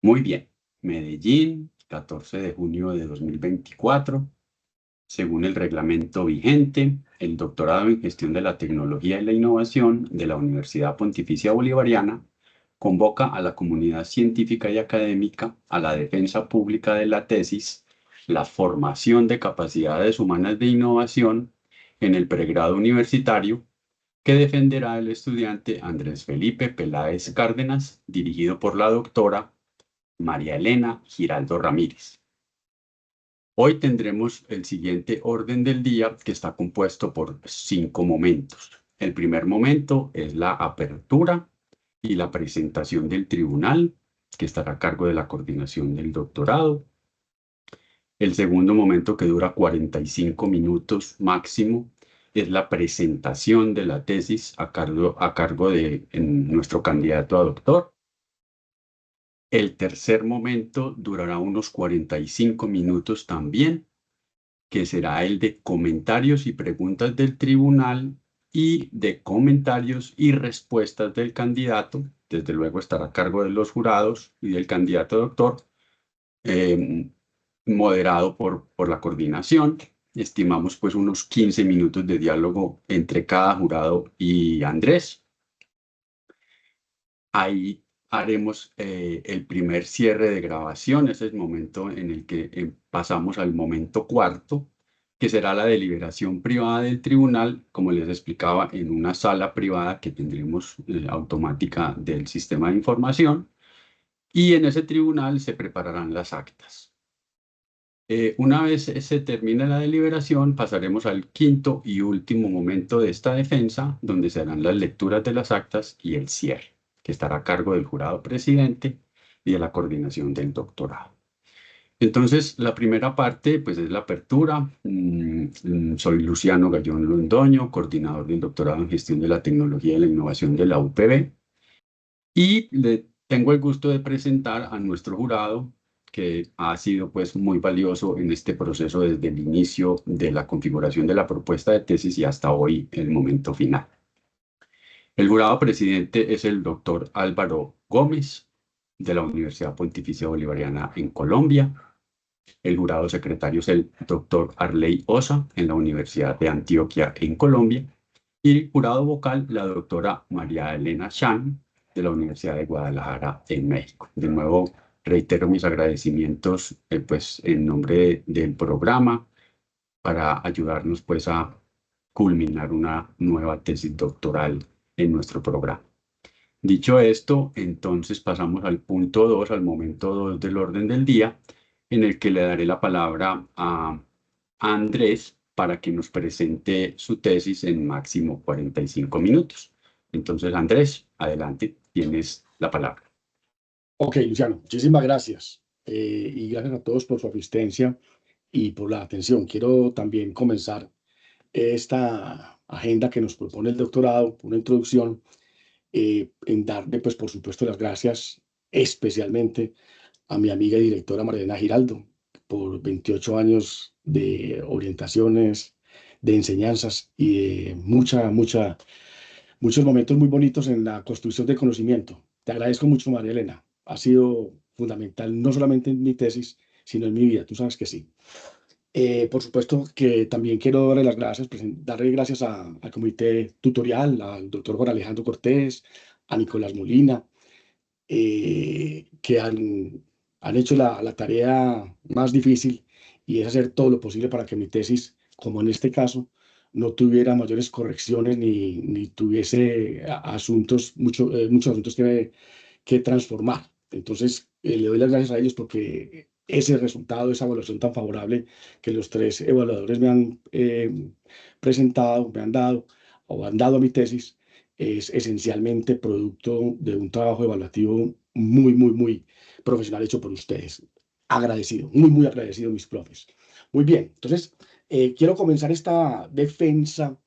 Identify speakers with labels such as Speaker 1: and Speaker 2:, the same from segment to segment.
Speaker 1: Muy bien. Medellín, 14 de junio de 2024. Según el reglamento vigente, el doctorado en Gestión de la Tecnología y la Innovación de la Universidad Pontificia Bolivariana convoca a la comunidad científica y académica a la defensa pública de la tesis, la formación de capacidades humanas de innovación en el pregrado universitario que defenderá el estudiante Andrés Felipe Peláez Cárdenas, dirigido por la doctora María Elena Giraldo Ramírez. Hoy tendremos el siguiente orden del día que está compuesto por 5 momentos. El primer momento es la apertura y la presentación del tribunal, que estará a cargo de la coordinación del doctorado. El segundo momento, que dura 45 minutos máximo, es la presentación de la tesis a cargo de nuestro candidato a doctor. El tercer momento durará unos 45 minutos también, que será el de comentarios y preguntas del tribunal y de comentarios y respuestas del candidato. Desde luego estará a cargo de los jurados y del candidato doctor, eh, moderado por la coordinación. Estimamos pues unos 15 minutos de diálogo entre cada jurado y Andrés. Ahí haremos el primer cierre de grabación. Ese es el momento en el que pasamos al momento cuarto, que será la deliberación privada del tribunal, como les explicaba, en una sala privada que tendremos automática del sistema de información. Y en ese tribunal se prepararán las actas. Una vez se termine la deliberación, pasaremos al quinto y último momento de esta defensa, donde se harán las lecturas de las actas y el cierre, que estará a cargo del jurado presidente y de la coordinación del doctorado. Entonces, la primera parte, pues, es la apertura. Soy Luciano Gallón Londoño, coordinador del doctorado en Gestión de la Tecnología y la Innovación de la UPB. Y le tengo el gusto de presentar a nuestro jurado, que ha sido pues muy valioso en este proceso desde el inicio de la configuración de la propuesta de tesis y hasta hoy, el momento final. El jurado presidente es el doctor Álvaro Gómez, de la Universidad Pontificia Bolivariana en Colombia. El jurado secretario es el doctor Arley Osa, en la Universidad de Antioquia en Colombia. Y el jurado vocal, la doctora María Elena Chan, de la Universidad de Guadalajara en México. De nuevo, reitero mis agradecimientos pues, en nombre del programa para ayudarnos pues, a culminar una nueva tesis doctoral en nuestro programa. Dicho esto, entonces pasamos al punto 2, al momento 2 del orden del día, en el que le daré la palabra a Andrés para que nos presente su tesis en máximo 45 minutos. Entonces, Andrés, adelante, tienes la palabra.
Speaker 2: Ok, Luciano, muchísimas gracias. Y gracias a todos por su asistencia y por la atención. Quiero también comenzar esta agenda que nos propone el doctorado, una introducción, en darle, pues, por supuesto, las gracias especialmente a mi amiga y directora Marilena Giraldo por 28 años de orientaciones, de enseñanzas y de muchos momentos muy bonitos en la construcción de conocimiento. Te agradezco mucho, María Elena. Ha sido fundamental no solamente en mi tesis, sino en mi vida. Tú sabes que sí. Por supuesto que también quiero darle las gracias, darle gracias al comité tutorial, al doctor Juan Alejandro Cortés, a Nicolás Molina, que han hecho la tarea más difícil, y es hacer todo lo posible para que mi tesis, como en este caso, no tuviera mayores correcciones ni tuviese muchos asuntos que transformar. Entonces, le doy las gracias a ellos porque ese resultado, esa evaluación tan favorable que los tres evaluadores me han presentado, me han dado o han dado a mi tesis, es esencialmente producto de un trabajo evaluativo muy profesional hecho por ustedes. Agradecido, muy agradecido, mis profes. Muy bien, entonces quiero comenzar esta defensa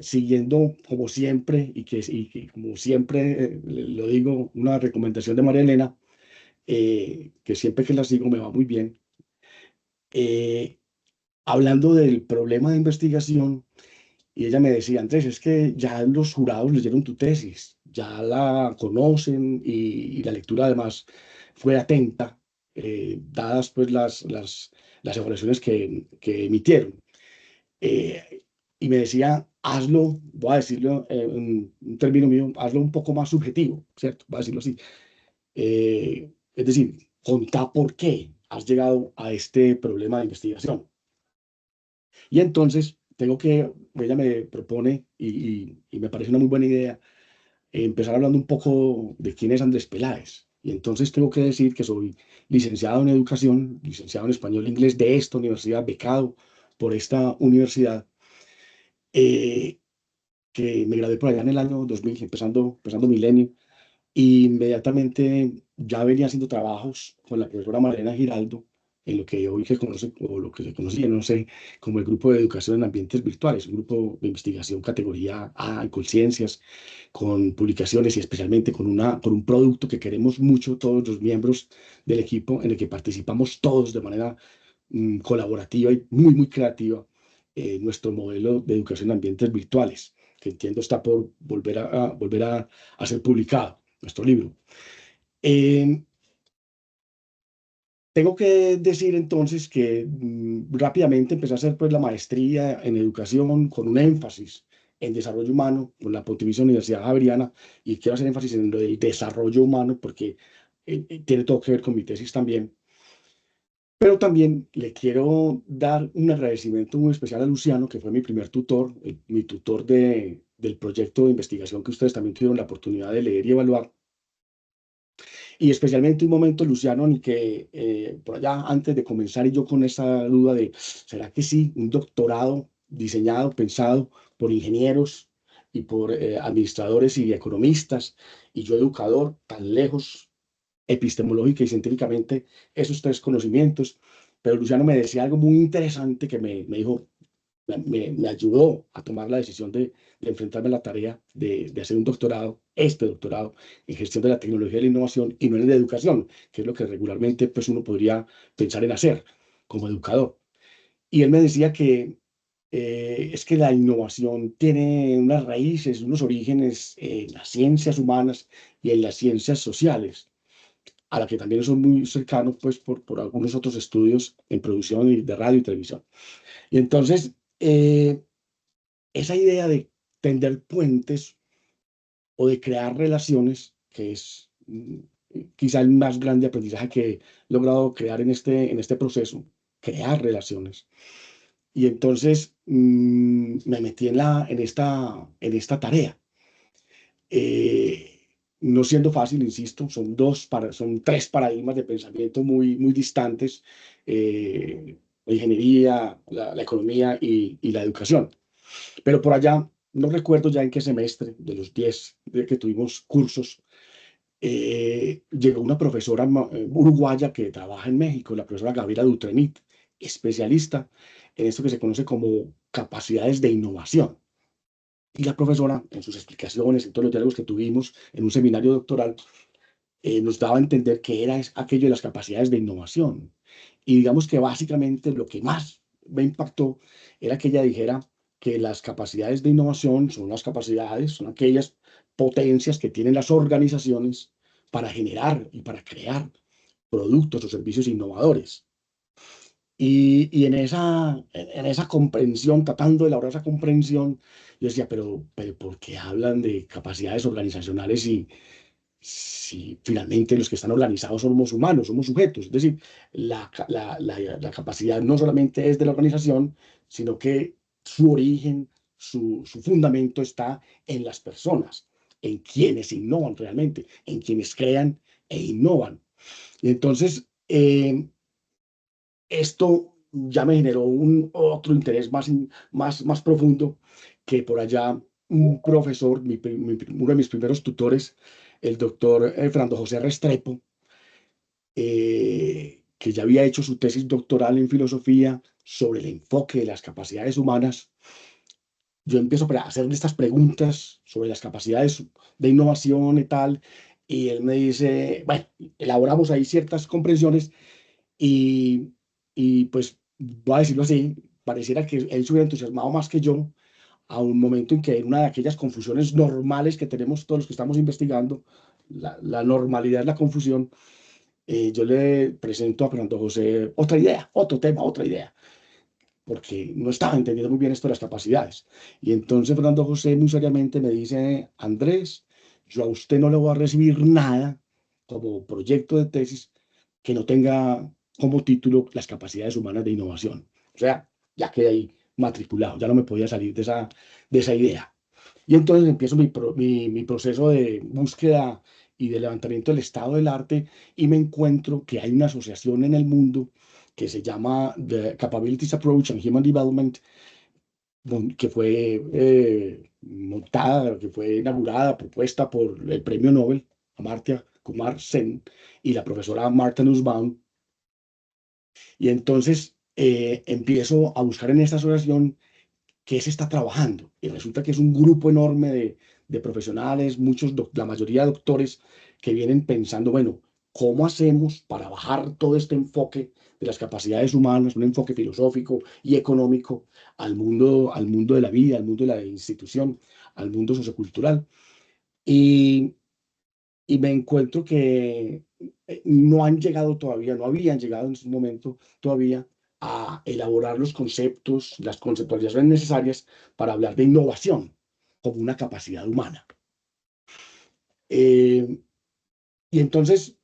Speaker 2: siguiendo como siempre, y como siempre lo digo, una recomendación de María Elena, que siempre que la sigo me va muy bien, eh, hablando del problema de investigación. Y ella me decía: Andrés, es que ya los jurados leyeron tu tesis, ya la conocen, y la lectura además fue atenta, dadas pues las evaluaciones que emitieron. Y me decía, hazlo, voy a decirlo en un término mío, hazlo un poco más subjetivo, ¿cierto? Voy a decirlo así. Es decir, contá por qué has llegado a este problema de investigación. Y entonces ella me propone, y me parece una muy buena idea, empezar hablando un poco de quién es Andrés Peláez. Y entonces tengo que decir que soy licenciado en educación, licenciado en español e inglés de esta universidad, becado por esta universidad, eh, que me gradué por allá en el año 2000, empezando milenio. Y inmediatamente ya venía haciendo trabajos con la profesora Marlena Giraldo en lo que hoy se conoce, o lo que se conocía, no sé, como el Grupo de Educación en Ambientes Virtuales, un grupo de investigación categoría A en Conciencias, con publicaciones y especialmente con un producto que queremos mucho todos los miembros del equipo, en el que participamos todos de manera colaborativa y muy, muy creativa, nuestro modelo de educación en ambientes virtuales, que entiendo está por volver a ser publicado, nuestro libro. Eh, Tengo que decir entonces que rápidamente empecé a hacer pues la maestría en educación con un énfasis en desarrollo humano con la Pontificia Universidad Javeriana, y quiero hacer énfasis en lo del desarrollo humano porque tiene todo que ver con mi tesis también. Pero también le quiero dar un agradecimiento muy especial a Luciano, que fue mi primer tutor, mi tutor del proyecto de investigación que ustedes también tuvieron la oportunidad de leer y evaluar. Y especialmente un momento, Luciano, en el que por allá antes de comenzar y yo con esa duda de, ¿será que sí? Un doctorado diseñado, pensado por ingenieros y por administradores y economistas, y yo educador, tan lejos epistemológica y científicamente esos tres conocimientos. Pero Luciano me decía algo muy interesante que me dijo, me ayudó a tomar la decisión de enfrentarme a la tarea de hacer un doctorado, este doctorado en gestión de la tecnología y la innovación, y no en el de educación, que es lo que regularmente pues, uno podría pensar en hacer como educador. Y él me decía que es que la innovación tiene unas raíces, unos orígenes en las ciencias humanas y en las ciencias sociales, a la que también son muy cercanos pues, por algunos otros estudios en producción de radio y televisión. Y entonces, esa idea de tender puentes o de crear relaciones, que es quizá el más grande aprendizaje que he logrado crear en este proceso, crear relaciones. Y entonces me metí en esta tarea. No siendo fácil, insisto, son tres paradigmas de pensamiento muy, muy distantes, la ingeniería, la economía y la educación. Pero por allá, no recuerdo ya en qué semestre de los 10 de que tuvimos cursos, llegó una profesora uruguaya que trabaja en México, la profesora Gabriela Dutrenit, especialista en esto que se conoce como capacidades de innovación. Y la profesora, en sus explicaciones, en todos los diálogos que tuvimos en un seminario doctoral, nos daba a entender que era aquello de las capacidades de innovación. Y digamos que básicamente lo que más me impactó era que ella dijera que las capacidades de innovación son las capacidades, son aquellas potencias que tienen las organizaciones para generar y para crear productos o servicios innovadores. Y en esa comprensión, tratando de elaborar esa comprensión, yo decía, pero ¿por qué hablan de capacidades organizacionales si finalmente los que están organizados somos humanos, somos sujetos? Es decir, la capacidad no solamente es de la organización, sino que su origen, su fundamento está en las personas, en quienes innovan realmente, en quienes crean e innovan. Y entonces, esto ya me generó un otro interés más profundo, que por allá un profesor, uno de mis primeros tutores, el doctor Fernando José Restrepo, que ya había hecho su tesis doctoral en filosofía sobre el enfoque de las capacidades humanas. Yo empiezo a hacerle estas preguntas sobre las capacidades de innovación y tal, y él me dice, bueno, elaboramos ahí ciertas comprensiones. Y, y pues voy a decirlo así, pareciera que él se hubiera entusiasmado más que yo a un momento en que en una de aquellas confusiones normales que tenemos todos los que estamos investigando, la normalidad es la confusión, yo le presento a Fernando José otra idea, otro tema, otra idea, porque no estaba entendiendo muy bien esto de las capacidades. Y entonces Fernando José muy seriamente me dice, Andrés, yo a usted no le voy a recibir nada como proyecto de tesis que no tenga como título las capacidades humanas de innovación. O sea, ya quedé ahí matriculado, ya no me podía salir de esa idea. Y entonces empiezo mi proceso de búsqueda y de levantamiento del estado del arte y me encuentro que hay una asociación en el mundo que se llama The Capabilities Approach and Human Development, que fue montada, que fue inaugurada, propuesta por el premio Nobel Amartya Kumar Sen y la profesora Martha Nussbaum. Y entonces empiezo a buscar en esta asociación qué se está trabajando. Y resulta que es un grupo enorme de profesionales, muchos, la mayoría doctores, que vienen pensando, bueno, ¿cómo hacemos para bajar todo este enfoque de las capacidades humanas, un enfoque filosófico y económico, al mundo de la vida, al mundo de la institución, al mundo sociocultural? Y, y me encuentro que no han llegado todavía, no habían llegado en su momento todavía a elaborar los conceptos, las conceptualizaciones necesarias para hablar de innovación como una capacidad humana. Eh, y entonces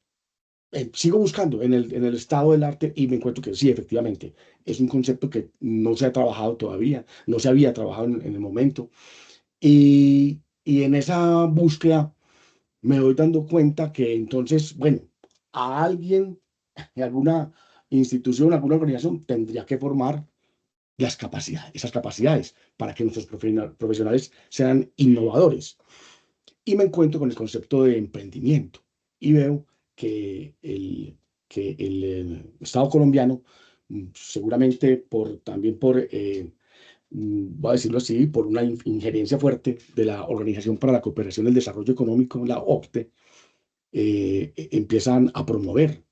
Speaker 2: sigo buscando en el estado del arte y me encuentro que sí, efectivamente, es un concepto que no se ha trabajado todavía, no se había trabajado en el momento. Y en esa búsqueda me doy dando cuenta que entonces, bueno, a alguien en alguna institución, alguna organización tendría que formar las capacidades, esas capacidades para que nuestros profesionales sean innovadores. Y me encuentro con el concepto de emprendimiento y veo que el Estado colombiano, seguramente también por, voy a decirlo así, por una injerencia fuerte de la Organización para la Cooperación y el Desarrollo Económico, la OCDE, empiezan a promover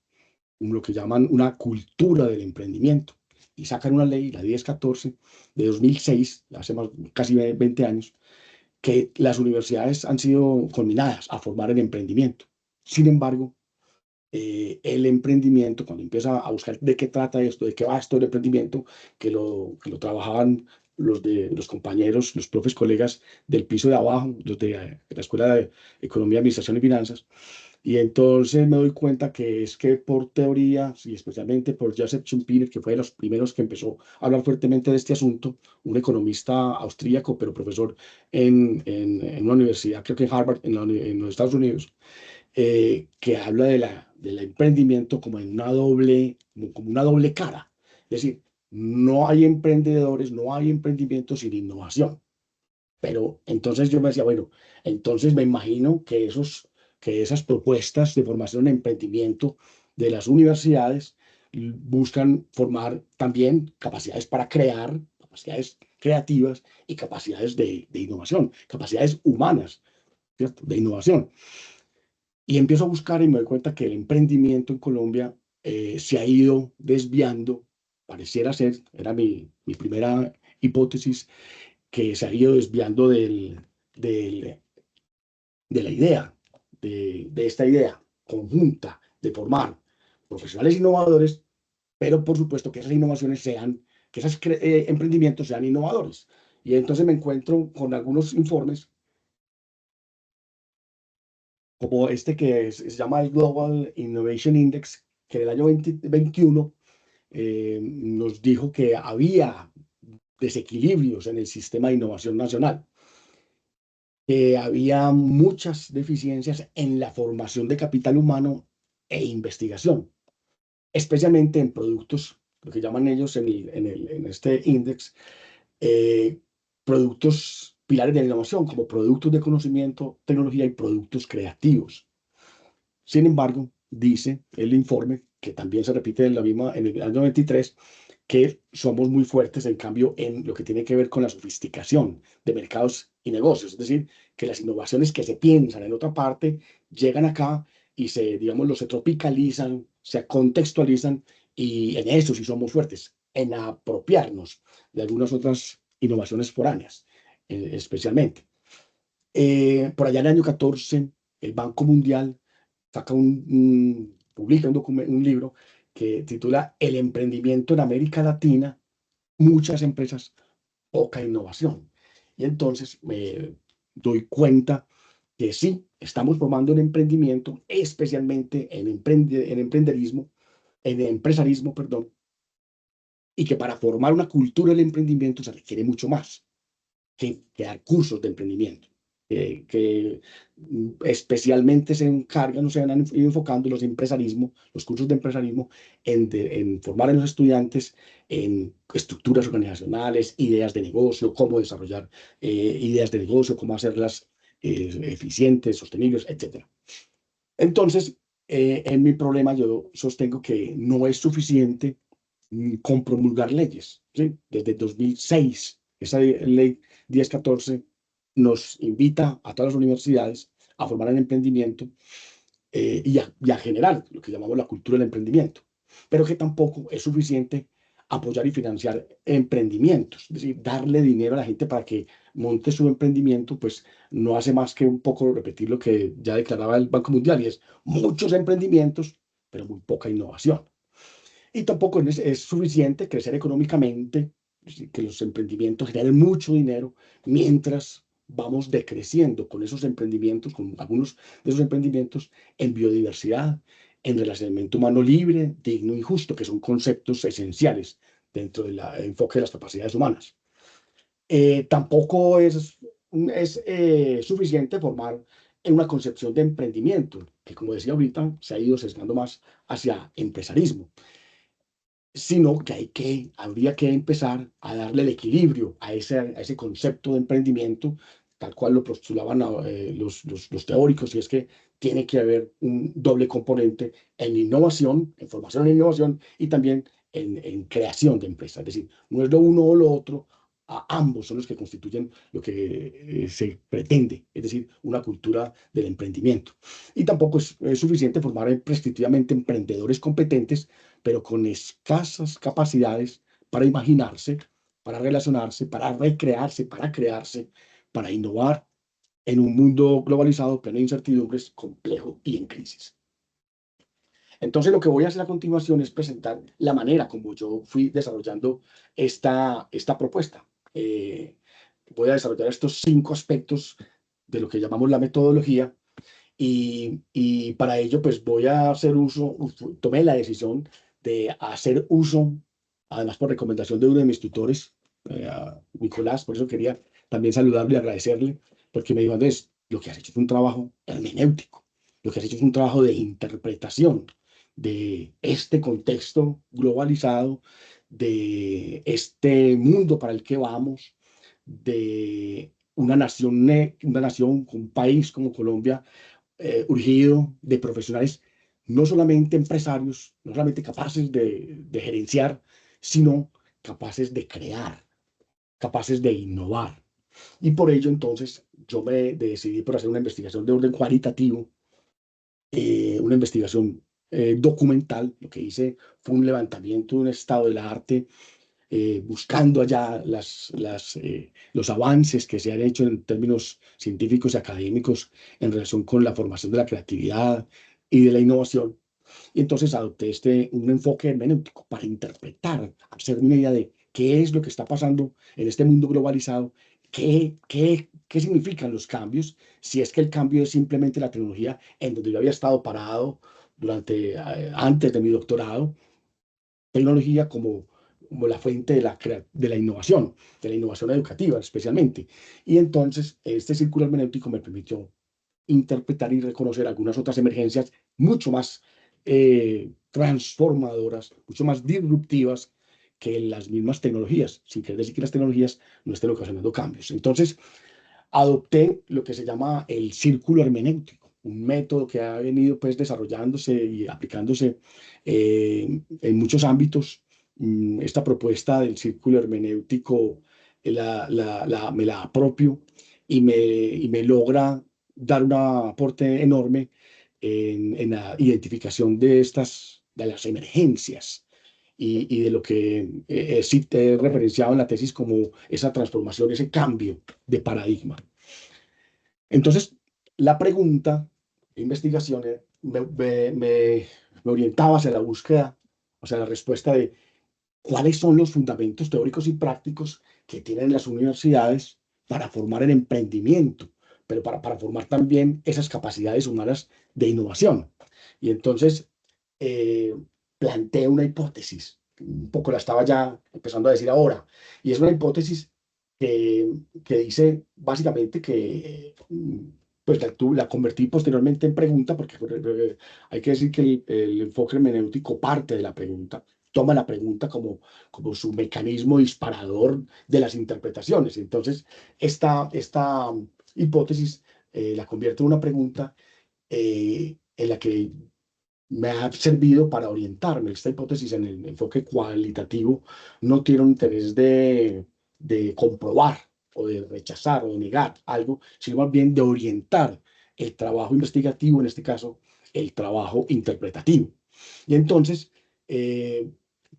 Speaker 2: lo que llaman una cultura del emprendimiento y sacan una ley, la 1014 de 2006, hace casi 20 años, que las universidades han sido conminadas a formar el emprendimiento. Sin embargo, el emprendimiento, cuando empieza a buscar de qué trata esto, de qué va esto del emprendimiento, que lo trabajaban los compañeros, los profes, colegas del piso de abajo, los de la Escuela de Economía, Administración y Finanzas, y entonces me doy cuenta que es que por teoría, y especialmente por Joseph Schumpeter, que fue de los primeros que empezó a hablar fuertemente de este asunto, un economista austríaco, pero profesor en una universidad, creo que en Harvard, en los Estados Unidos, que habla del emprendimiento como, como una doble cara. Es decir, no hay emprendedores, no hay emprendimiento sin innovación. Pero entonces yo me decía, bueno, entonces me imagino que esas propuestas de formación en emprendimiento de las universidades buscan formar también capacidades para crear, capacidades creativas y capacidades de innovación, capacidades humanas, ¿cierto? De innovación. Y empiezo a buscar y me doy cuenta que el emprendimiento en Colombia se ha ido desviando, pareciera ser, era mi primera hipótesis, que se ha ido desviando del, de la idea, de esta idea conjunta de formar profesionales innovadores, pero por supuesto que esas innovaciones sean, que esos emprendimientos sean innovadores. Y entonces me encuentro con algunos informes, como este que se llama el Global Innovation Index, que en el año 2021 nos dijo que había desequilibrios en el sistema de innovación nacional, que había muchas deficiencias en la formación de capital humano e investigación, especialmente en productos, lo que llaman ellos en este índice, eh, productos pilares de la innovación, como productos de conocimiento, tecnología y productos creativos. Sin embargo, dice el informe, que también se repite en el año 23, que somos muy fuertes, en cambio, en lo que tiene que ver con la sofisticación de mercados y negocios. Es decir, que las innovaciones que se piensan en otra parte llegan acá y se tropicalizan, se contextualizan, y en eso sí somos fuertes, en apropiarnos de algunas otras innovaciones foráneas, especialmente. Por allá en el año 14, el Banco Mundial saca publica un libro que titula El emprendimiento en América Latina, muchas empresas, poca innovación. Y entonces me doy cuenta que sí, estamos formando un emprendimiento, especialmente en emprenderismo, en empresarismo, perdón, y que para formar una cultura del emprendimiento se requiere mucho más que dar cursos de emprendimiento, especialmente se encargan o se van enfocando los empresarismo, los cursos de empresarismo, en formar a los estudiantes en estructuras organizacionales, ideas de negocio, cómo desarrollar ideas de negocio, cómo hacerlas eficientes, sostenibles, etcétera. Entonces, en mi problema yo sostengo que no es suficiente con promulgar leyes, ¿sí? Desde 2006, esa ley 1014 nos invita a todas las universidades a formar el emprendimiento y a generar lo que llamamos la cultura del emprendimiento, pero que tampoco es suficiente apoyar y financiar emprendimientos, es decir, darle dinero a la gente para que monte su emprendimiento, pues no hace más que un poco repetir lo que ya declaraba el Banco Mundial, y es muchos emprendimientos, pero muy poca innovación. Y tampoco es suficiente crecer económicamente, es decir, que los emprendimientos generen mucho dinero mientras vamos decreciendo con esos emprendimientos, con algunos de esos emprendimientos en biodiversidad, en relacionamiento humano libre, digno y justo, que son conceptos esenciales dentro del enfoque de las capacidades humanas. Tampoco es suficiente formar en una concepción de emprendimiento, que como decía ahorita, se ha ido sesgando más hacia empresarismo, sino que habría que empezar a darle el equilibrio a ese concepto de emprendimiento, tal cual lo postulaban los teóricos, y es que tiene que haber un doble componente en innovación, en formación e innovación, y también en creación de empresas. Es decir, no es lo uno o lo otro, ambos son los que constituyen lo que se pretende, es decir, una cultura del emprendimiento. Y tampoco es suficiente formar prescriptivamente emprendedores competentes, pero con escasas capacidades para imaginarse, para relacionarse, para recrearse, para crearse, para innovar en un mundo globalizado, pleno de incertidumbres, complejo y en crisis. Entonces, lo que voy a hacer a continuación es presentar la manera como yo fui desarrollando esta propuesta. Voy a desarrollar estos 5 aspectos de lo que llamamos la metodología, y para ello, pues voy a hacer tomé la decisión de hacer uso, además por recomendación de uno de mis tutores, a Nicolás, por eso quería también saludarle y agradecerle, porque me dijo: Andrés, lo que has hecho es un trabajo hermenéutico, lo que has hecho es un trabajo de interpretación de este contexto globalizado, de este mundo para el que vamos, de una nación, un país como Colombia, urgido de profesionales no solamente empresarios, no solamente capaces de gerenciar, sino capaces de crear, capaces de innovar. Y por ello, entonces, yo me decidí por hacer una investigación de orden cualitativo, una investigación documental. Lo que hice fue un levantamiento de un estado del arte, buscando allá los avances que se han hecho en términos científicos y académicos en relación con la formación de la creatividad y de la innovación. Y entonces adopté un enfoque hermenéutico para interpretar, hacerme una idea de qué es lo que está pasando en este mundo globalizado, qué significan los cambios, si es que el cambio es simplemente la tecnología en donde yo había estado parado antes de mi doctorado, tecnología como la fuente de la innovación educativa especialmente. Y entonces este círculo hermenéutico me permitió interpretar y reconocer algunas otras emergencias mucho más transformadoras, mucho más disruptivas que las mismas tecnologías, sin querer decir que las tecnologías no estén ocasionando cambios. Entonces, adopté lo que se llama el círculo hermenéutico, un método que ha venido pues desarrollándose y aplicándose en muchos ámbitos. Esta propuesta del círculo hermenéutico me la apropio, y me logra dar un aporte enorme en la identificación de las emergencias y de lo que sí te he referenciado en la tesis como esa transformación, ese cambio de paradigma. Entonces, la pregunta investigación, me orientaba hacia la búsqueda, o sea, la respuesta de cuáles son los fundamentos teóricos y prácticos que tienen las universidades para formar el emprendimiento, pero para formar también esas capacidades humanas de innovación. Y entonces eh, planteé una hipótesis, un poco la estaba ya empezando a decir ahora, y es una hipótesis que dice básicamente que pues la convertí posteriormente en pregunta, porque hay que decir que el enfoque hermenéutico parte de la pregunta, toma la pregunta como su mecanismo disparador de las interpretaciones. Entonces, esta hipótesis la convierte en una pregunta en la que me ha servido para orientarme. Esta hipótesis en el enfoque cualitativo no tiene un interés de comprobar o de rechazar o de negar algo, sino más bien de orientar el trabajo investigativo, en este caso, el trabajo interpretativo. Y entonces, eh,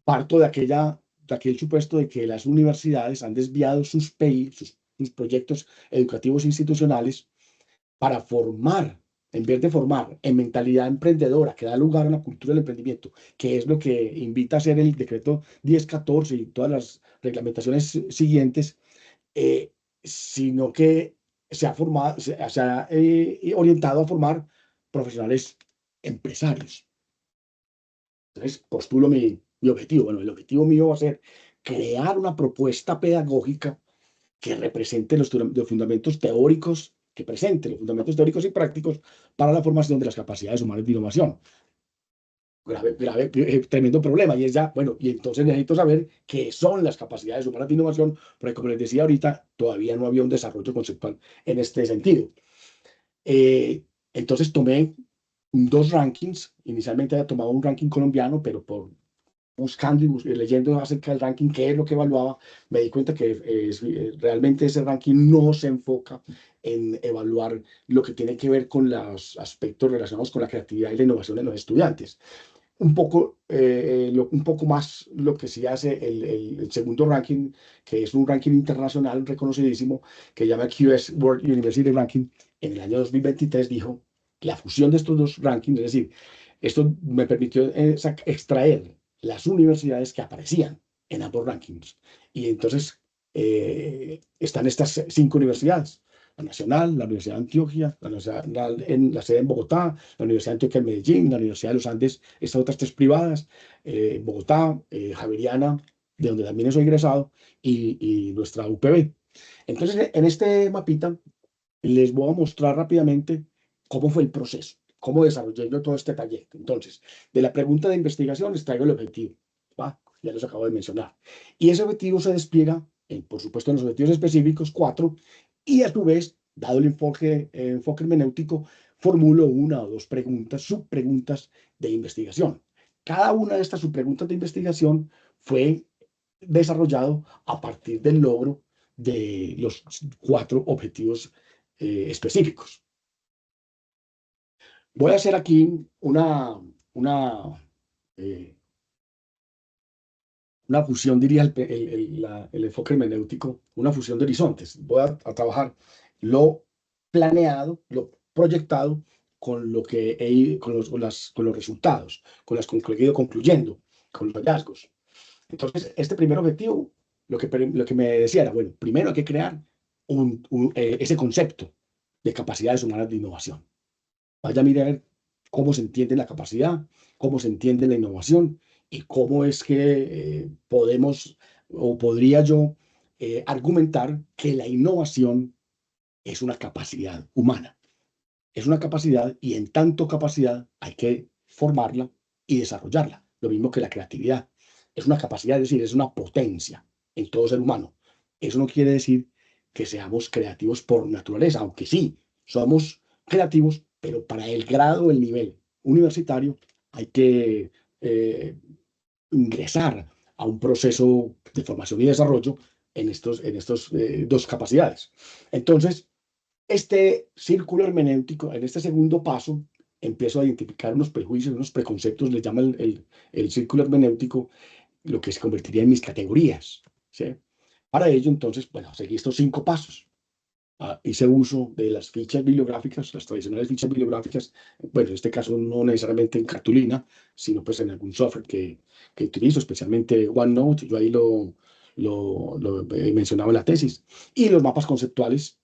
Speaker 2: parto de aquel supuesto de que las universidades han desviado sus PI, sus proyectos educativos institucionales, para formar, en vez de formar en mentalidad emprendedora que da lugar a la cultura del emprendimiento, que es lo que invita a hacer el decreto 1014 y todas las reglamentaciones siguientes, sino que se ha formado, se ha orientado a formar profesionales empresarios. Entonces, postulo mi objetivo. Bueno, el objetivo mío va a ser crear una propuesta pedagógica que represente los fundamentos teóricos, que presente los fundamentos teóricos y prácticos para la formación de las capacidades humanas de innovación. Tremendo problema, y es ya, bueno, y entonces necesito saber qué son las capacidades humanas de innovación, porque como les decía ahorita, todavía no había un desarrollo conceptual en este sentido. Entonces tomé dos rankings, inicialmente había tomado un ranking colombiano, pero por buscando y leyendo acerca del ranking, qué es lo que evaluaba, me di cuenta que realmente ese ranking no se enfoca en evaluar lo que tiene que ver con los aspectos relacionados con la creatividad y la innovación de los estudiantes. Un poco más lo que sí hace el segundo ranking, que es un ranking internacional reconocidísimo, que se llama QS World University Ranking, en el año 2023 dijo la fusión de estos dos rankings, es decir, esto me permitió extraer las universidades que aparecían en ambos rankings. Y entonces están estas 5 universidades: la Nacional, la Universidad de Antioquia, la Universidad en la sede en Bogotá, la Universidad de Antioquia en Medellín, la Universidad de los Andes, estas otras 3 privadas, Bogotá, Javeriana, de donde también soy egresado, y nuestra UPB. Entonces, en este mapita les voy a mostrar rápidamente cómo fue el proceso, cómo desarrollé yo todo este trayecto. Entonces, de la pregunta de investigación les traigo el objetivo, ¿va? Ya los acabo de mencionar. Y ese objetivo se despliega, por supuesto, en los objetivos específicos, 4, y a su vez, dado el enfoque hermenéutico, formulo una o dos preguntas, subpreguntas de investigación. Cada una de estas subpreguntas de investigación fue desarrollado a partir del logro de los 4 objetivos específicos. Voy a hacer aquí eh, una fusión, diría el enfoque hermenéutico, una fusión de horizontes. Voy a trabajar lo planeado, lo proyectado con lo que con los resultados, con lo que he ido concluyendo, con los hallazgos. Entonces, este primer objetivo, lo que me decía era, bueno, primero hay que crear ese concepto de capacidades humanas de innovación. Vaya a mirar cómo se entiende la capacidad, cómo se entiende la innovación y cómo es que podemos o podría yo argumentar que la innovación es una capacidad humana. Es una capacidad y en tanto capacidad hay que formarla y desarrollarla. Lo mismo que la creatividad. Es una capacidad, es decir, es una potencia en todo ser humano. Eso no quiere decir que seamos creativos por naturaleza, aunque sí, somos creativos, pero para el grado, el nivel universitario, hay que ingresar a un proceso de formación y desarrollo en estos dos capacidades. Entonces, este círculo hermenéutico, en este segundo paso, empiezo a identificar unos prejuicios, unos preconceptos, le llama el círculo hermenéutico, lo que se convertiría en mis categorías, ¿sí? Para ello, entonces, bueno, seguí estos 5 pasos. hice uso de las fichas bibliográficas, las tradicionales fichas bibliográficas, bueno, en este caso no necesariamente en cartulina, sino pues en algún software que utilizo, especialmente OneNote, yo ahí lo he mencionado en la tesis, y los mapas conceptuales,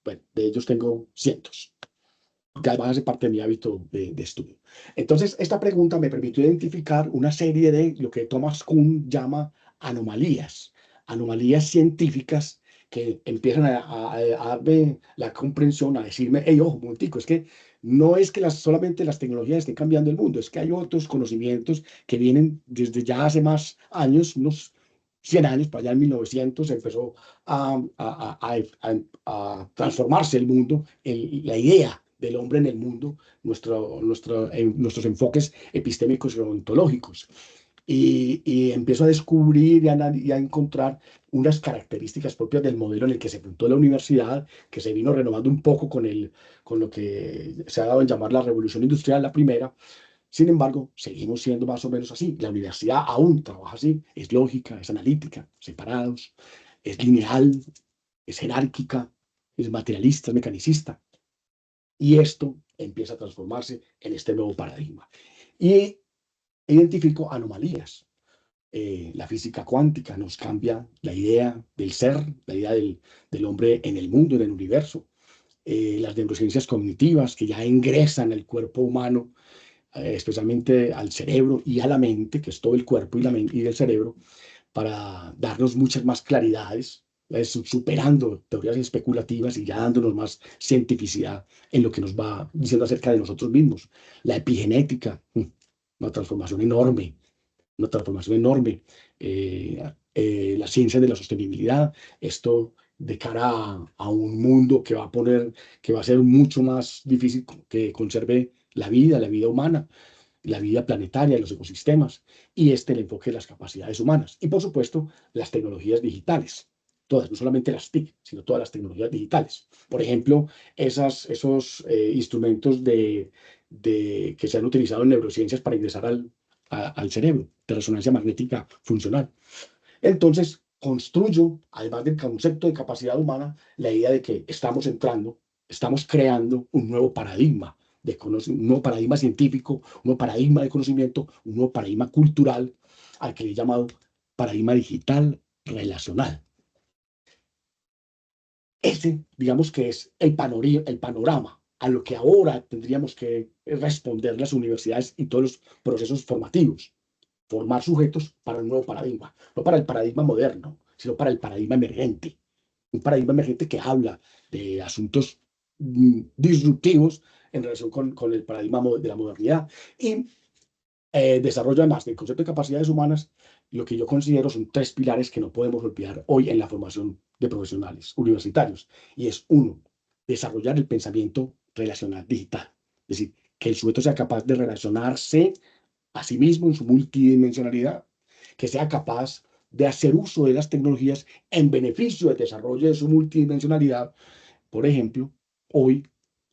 Speaker 2: bueno, de ellos tengo cientos, que además hace parte de mi hábito de estudio. Entonces, esta pregunta me permitió identificar una serie de lo que Thomas Kuhn llama anomalías, anomalías científicas que empiezan a darme la comprensión, a decirme, hey, ojo, un momentico, es que no es que solamente las tecnologías estén cambiando el mundo, es que hay otros conocimientos que vienen desde ya hace más años, unos 100 años, para allá en 1900 empezó a transformarse el mundo, la idea del hombre en el mundo, nuestros enfoques epistémicos y ontológicos. Y empiezo a descubrir y a encontrar unas características propias del modelo en el que se fundó la universidad, que se vino renovando un poco con lo que se ha dado en llamar la revolución industrial, la primera. Sin embargo, seguimos siendo más o menos así. La universidad aún trabaja así, es lógica, es analítica, separados, es lineal, es jerárquica, es materialista, es mecanicista. Y esto empieza a transformarse en este nuevo paradigma. Y identifico anomalías. La física cuántica nos cambia la idea del ser, la idea del hombre en el mundo, en el universo. Las neurociencias cognitivas que ya ingresan al cuerpo humano, especialmente al cerebro y a la mente, que es todo el cuerpo y la mente y el cerebro, para darnos muchas más claridades, superando teorías especulativas y ya dándonos más cientificidad en lo que nos va diciendo acerca de nosotros mismos. La epigenética, una transformación enorme, una transformación enorme. La ciencia de la sostenibilidad, esto de cara a un mundo que va a ser mucho más difícil que conserve la vida humana, la vida planetaria, los ecosistemas, y el enfoque de las capacidades humanas. Y por supuesto, las tecnologías digitales, todas, no solamente las TIC, sino todas las tecnologías digitales. Por ejemplo, esos instrumentos que se han utilizado en neurociencias para ingresar al cerebro, de resonancia magnética funcional. Entonces, construyo, además del concepto de capacidad humana, la idea de que estamos creando un nuevo paradigma un nuevo paradigma científico, un nuevo paradigma de conocimiento, un nuevo paradigma cultural, al que le he llamado paradigma digital relacional. Ese, digamos que es el panorama a lo que ahora tendríamos que responder las universidades y todos los procesos formativos. Formar sujetos para un nuevo paradigma, no para el paradigma moderno, sino para el paradigma emergente. Un paradigma emergente que habla de asuntos disruptivos en relación con el paradigma de la modernidad y desarrolla además del concepto de capacidades humanas lo que yo considero son tres pilares que no podemos olvidar hoy en la formación de profesionales universitarios. Y es uno, desarrollar el pensamiento relacional digital. Es decir, que el sujeto sea capaz de relacionarse a sí mismo en su multidimensionalidad, que sea capaz de hacer uso de las tecnologías en beneficio del desarrollo de su multidimensionalidad. Por ejemplo, hoy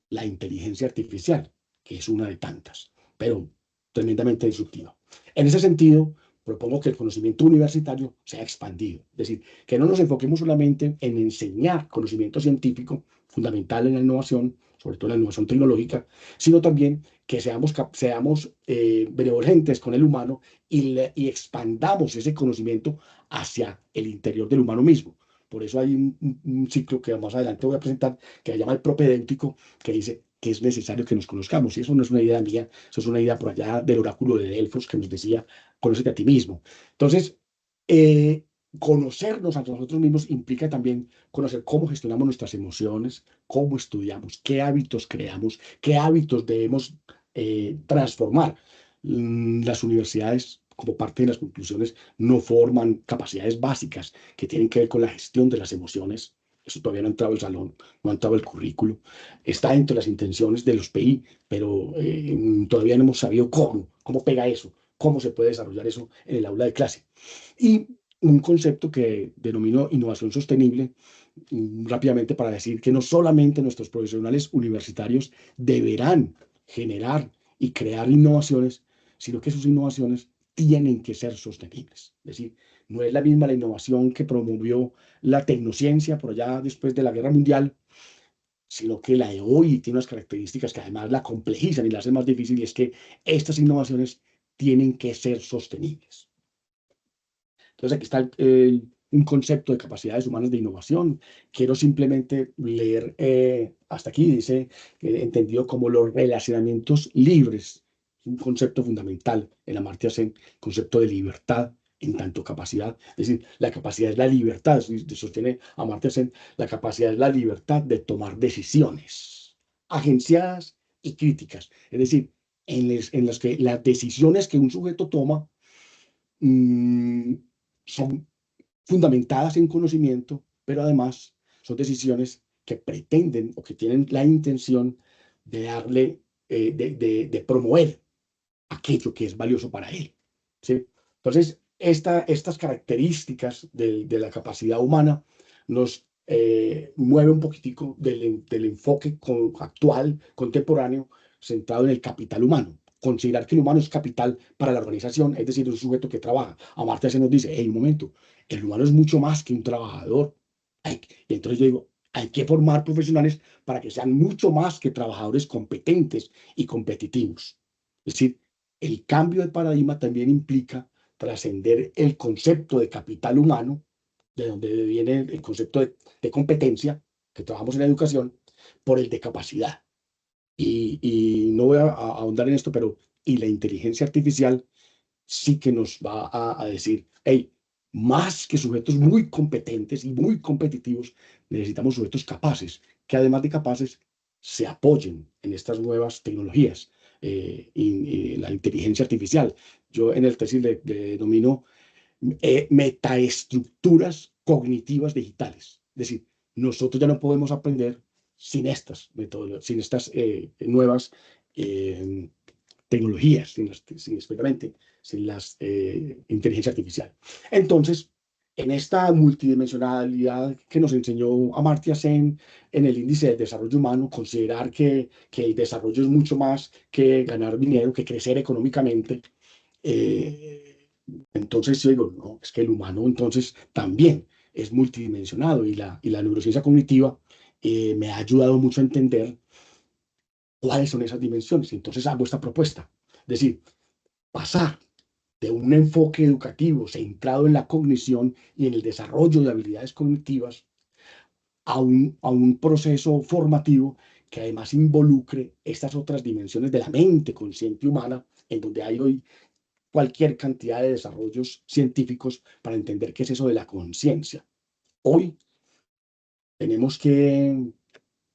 Speaker 2: la inteligencia artificial, que es una de tantas, pero tremendamente disruptiva. En ese sentido, propongo que el conocimiento universitario sea expandido, es decir, que no nos enfoquemos solamente en enseñar conocimiento científico fundamental en la innovación, sobre todo en la innovación tecnológica, sino también que seamos benevolentes con el humano y expandamos ese conocimiento hacia el interior del humano mismo. Por eso hay un ciclo que más adelante voy a presentar, que se llama el propedéutico, que dice que es necesario que nos conozcamos. Y eso no es una idea mía, eso es una idea por allá del oráculo de Delfos que nos decía, conócete a ti mismo. Entonces, conocernos a nosotros mismos implica también conocer cómo gestionamos nuestras emociones, cómo estudiamos, qué hábitos creamos, qué hábitos debemos transformar. Las universidades, como parte de las conclusiones, no forman capacidades básicas que tienen que ver con la gestión de las emociones. Eso todavía no ha entrado al salón, no ha entrado al currículo. Está dentro de las intenciones de los PI, pero todavía no hemos sabido cómo pega eso, cómo se puede desarrollar eso en el aula de clase. Y un concepto que denomino innovación sostenible, rápidamente para decir que no solamente nuestros profesionales universitarios deberán generar y crear innovaciones, sino que sus innovaciones tienen que ser sostenibles. Es decir, no es la misma la innovación que promovió la tecnociencia por allá después de la Guerra Mundial, sino que la de hoy tiene unas características que además la complejizan y la hacen más difícil, y es que estas innovaciones tienen que ser sostenibles. Entonces aquí está un concepto de capacidades humanas de innovación. Quiero simplemente leer hasta aquí, dice, entendido como los relacionamientos libres, un concepto fundamental en la Amartya Sen, concepto de libertad en tanto capacidad. Es decir, la capacidad es la libertad, sostiene Amartya Sen, la capacidad es la libertad de tomar decisiones agenciadas y críticas. Es decir, en las que las decisiones que un sujeto toma mm, son fundamentadas en conocimiento, pero además son decisiones que pretenden o que tienen la intención de darle, de promover aquello que es valioso para él. ¿Sí? Entonces, estas características de la capacidad humana nos mueve un poquitico del enfoque actual, contemporáneo, centrado en el capital humano. Considerar que el humano es capital para la organización, es decir, es un sujeto que trabaja. Amartya se nos dice, hey, un momento, el humano es mucho más que un trabajador. Y entonces yo digo, hay que formar profesionales para que sean mucho más que trabajadores competentes y competitivos. Es decir, el cambio de paradigma también implica trascender el concepto de capital humano, de donde viene el concepto de competencia, que trabajamos en la educación, por el de capacidad. Y no voy a ahondar en esto, pero y la inteligencia artificial sí que nos va a decir, hey, más que sujetos muy competentes y muy competitivos, necesitamos sujetos capaces, que además de capaces, se apoyen en estas nuevas tecnologías y la inteligencia artificial. Yo en el tesis le denomino metaestructuras cognitivas digitales. Es decir, nosotros ya no podemos aprender sin estas metodologías, sin estas nuevas eh, tecnologías, especialmente sin las inteligencia artificial. Entonces, en esta multidimensionalidad que nos enseñó Amartya Sen en el índice de desarrollo humano, considerar que el desarrollo es mucho más que ganar dinero, que crecer económicamente, entonces yo digo, no, es que el humano entonces también es multidimensionado y la neurociencia cognitiva me ha ayudado mucho a entender cuáles son esas dimensiones. Entonces hago esta propuesta. Es decir, pasar de un enfoque educativo centrado en la cognición y en el desarrollo de habilidades cognitivas a un proceso formativo que además involucre estas otras dimensiones de la mente consciente humana, en donde hay hoy cualquier cantidad de desarrollos científicos para entender qué es eso de la conciencia. Hoy tenemos que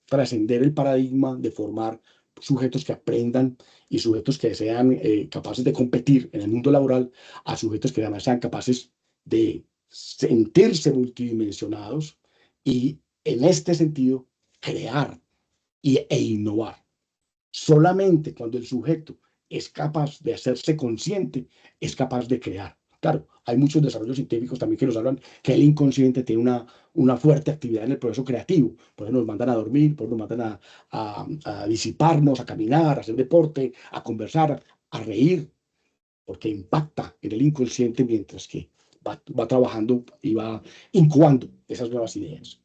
Speaker 2: trascender el paradigma de formar sujetos que aprendan y sujetos que sean capaces de competir en el mundo laboral a sujetos que además sean capaces de sentirse multidimensionados y en este sentido crear e innovar. Solamente cuando el sujeto es capaz de hacerse consciente, es capaz de crear. Claro, hay muchos desarrollos científicos también que nos hablan que el inconsciente tiene una fuerte actividad en el proceso creativo. Por eso nos mandan a dormir, por eso nos mandan a disiparnos, a caminar, a hacer deporte, a conversar, a reír, porque impacta en el inconsciente mientras que va trabajando y va incubando esas nuevas ideas.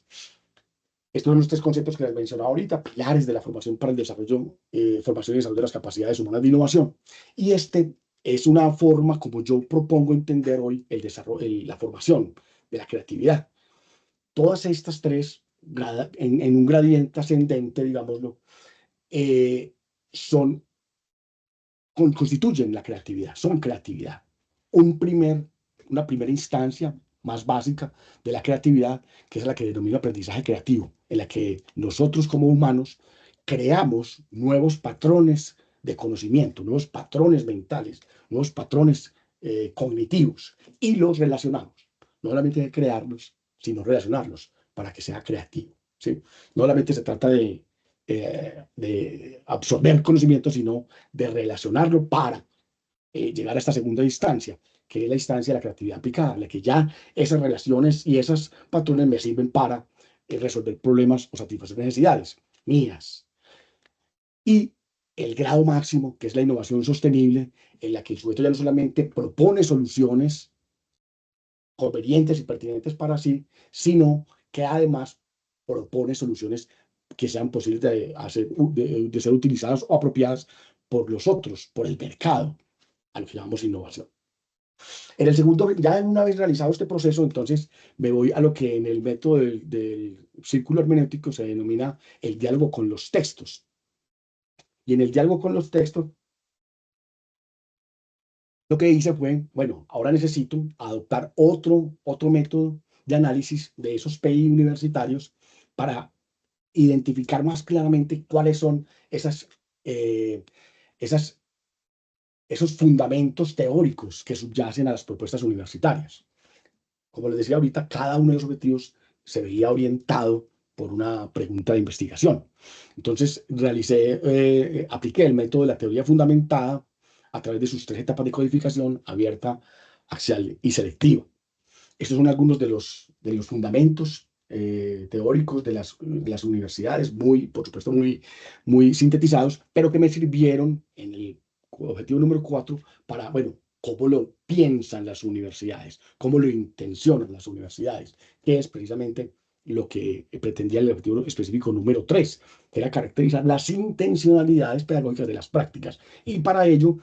Speaker 2: Estos son los tres conceptos que les mencionaba ahorita, pilares de la formación para el desarrollo, formación y desarrollo de las capacidades humanas de innovación. Y este es una forma como yo propongo entender hoy el desarrollo, la formación de la creatividad. Todas estas tres, en un gradiente ascendente, digámoslo, son, constituyen la creatividad, son creatividad. Un primer, una primera instancia más básica de la creatividad, que es la que denomino aprendizaje creativo, en la que nosotros como humanos creamos nuevos patrones de conocimiento, nuevos patrones mentales, nuevos patrones cognitivos y los relacionamos. No solamente crearlos, sino relacionarlos para que sea creativo. ¿Sí? No solamente se trata de absorber conocimiento, sino de relacionarlo para llegar a esta segunda instancia, que es la instancia de la creatividad aplicada, en la que ya esas relaciones y esos patrones me sirven para resolver problemas o satisfacer necesidades mías. Y el grado máximo, que es la innovación sostenible, en la que el sujeto ya no solamente propone soluciones convenientes y pertinentes para sí, sino que además propone soluciones que sean posibles de ser utilizadas o apropiadas por los otros, por el mercado, a lo que llamamos innovación. En el segundo, ya una vez realizado este proceso, entonces me voy a lo que en el método del círculo hermenéutico se denomina el diálogo con los textos. Y en el diálogo con los textos, lo que hice fue, bueno, ahora necesito adoptar otro método de análisis de esos PI universitarios para identificar más claramente cuáles son eh, esas, esos fundamentos teóricos que subyacen a las propuestas universitarias. Como les decía ahorita, cada uno de los objetivos se veía orientado por una pregunta de investigación. Entonces, apliqué el método de la teoría fundamentada a través de sus 3 etapas de codificación: abierta, axial y selectiva. Estos son algunos de los fundamentos teóricos de las universidades, por supuesto, muy sintetizados, pero que me sirvieron en el objetivo número 4 para, bueno, cómo lo piensan las universidades, cómo lo intencionan las universidades, que es precisamente lo que pretendía el objetivo específico número 3, que era caracterizar las intencionalidades pedagógicas de las prácticas. Y para ello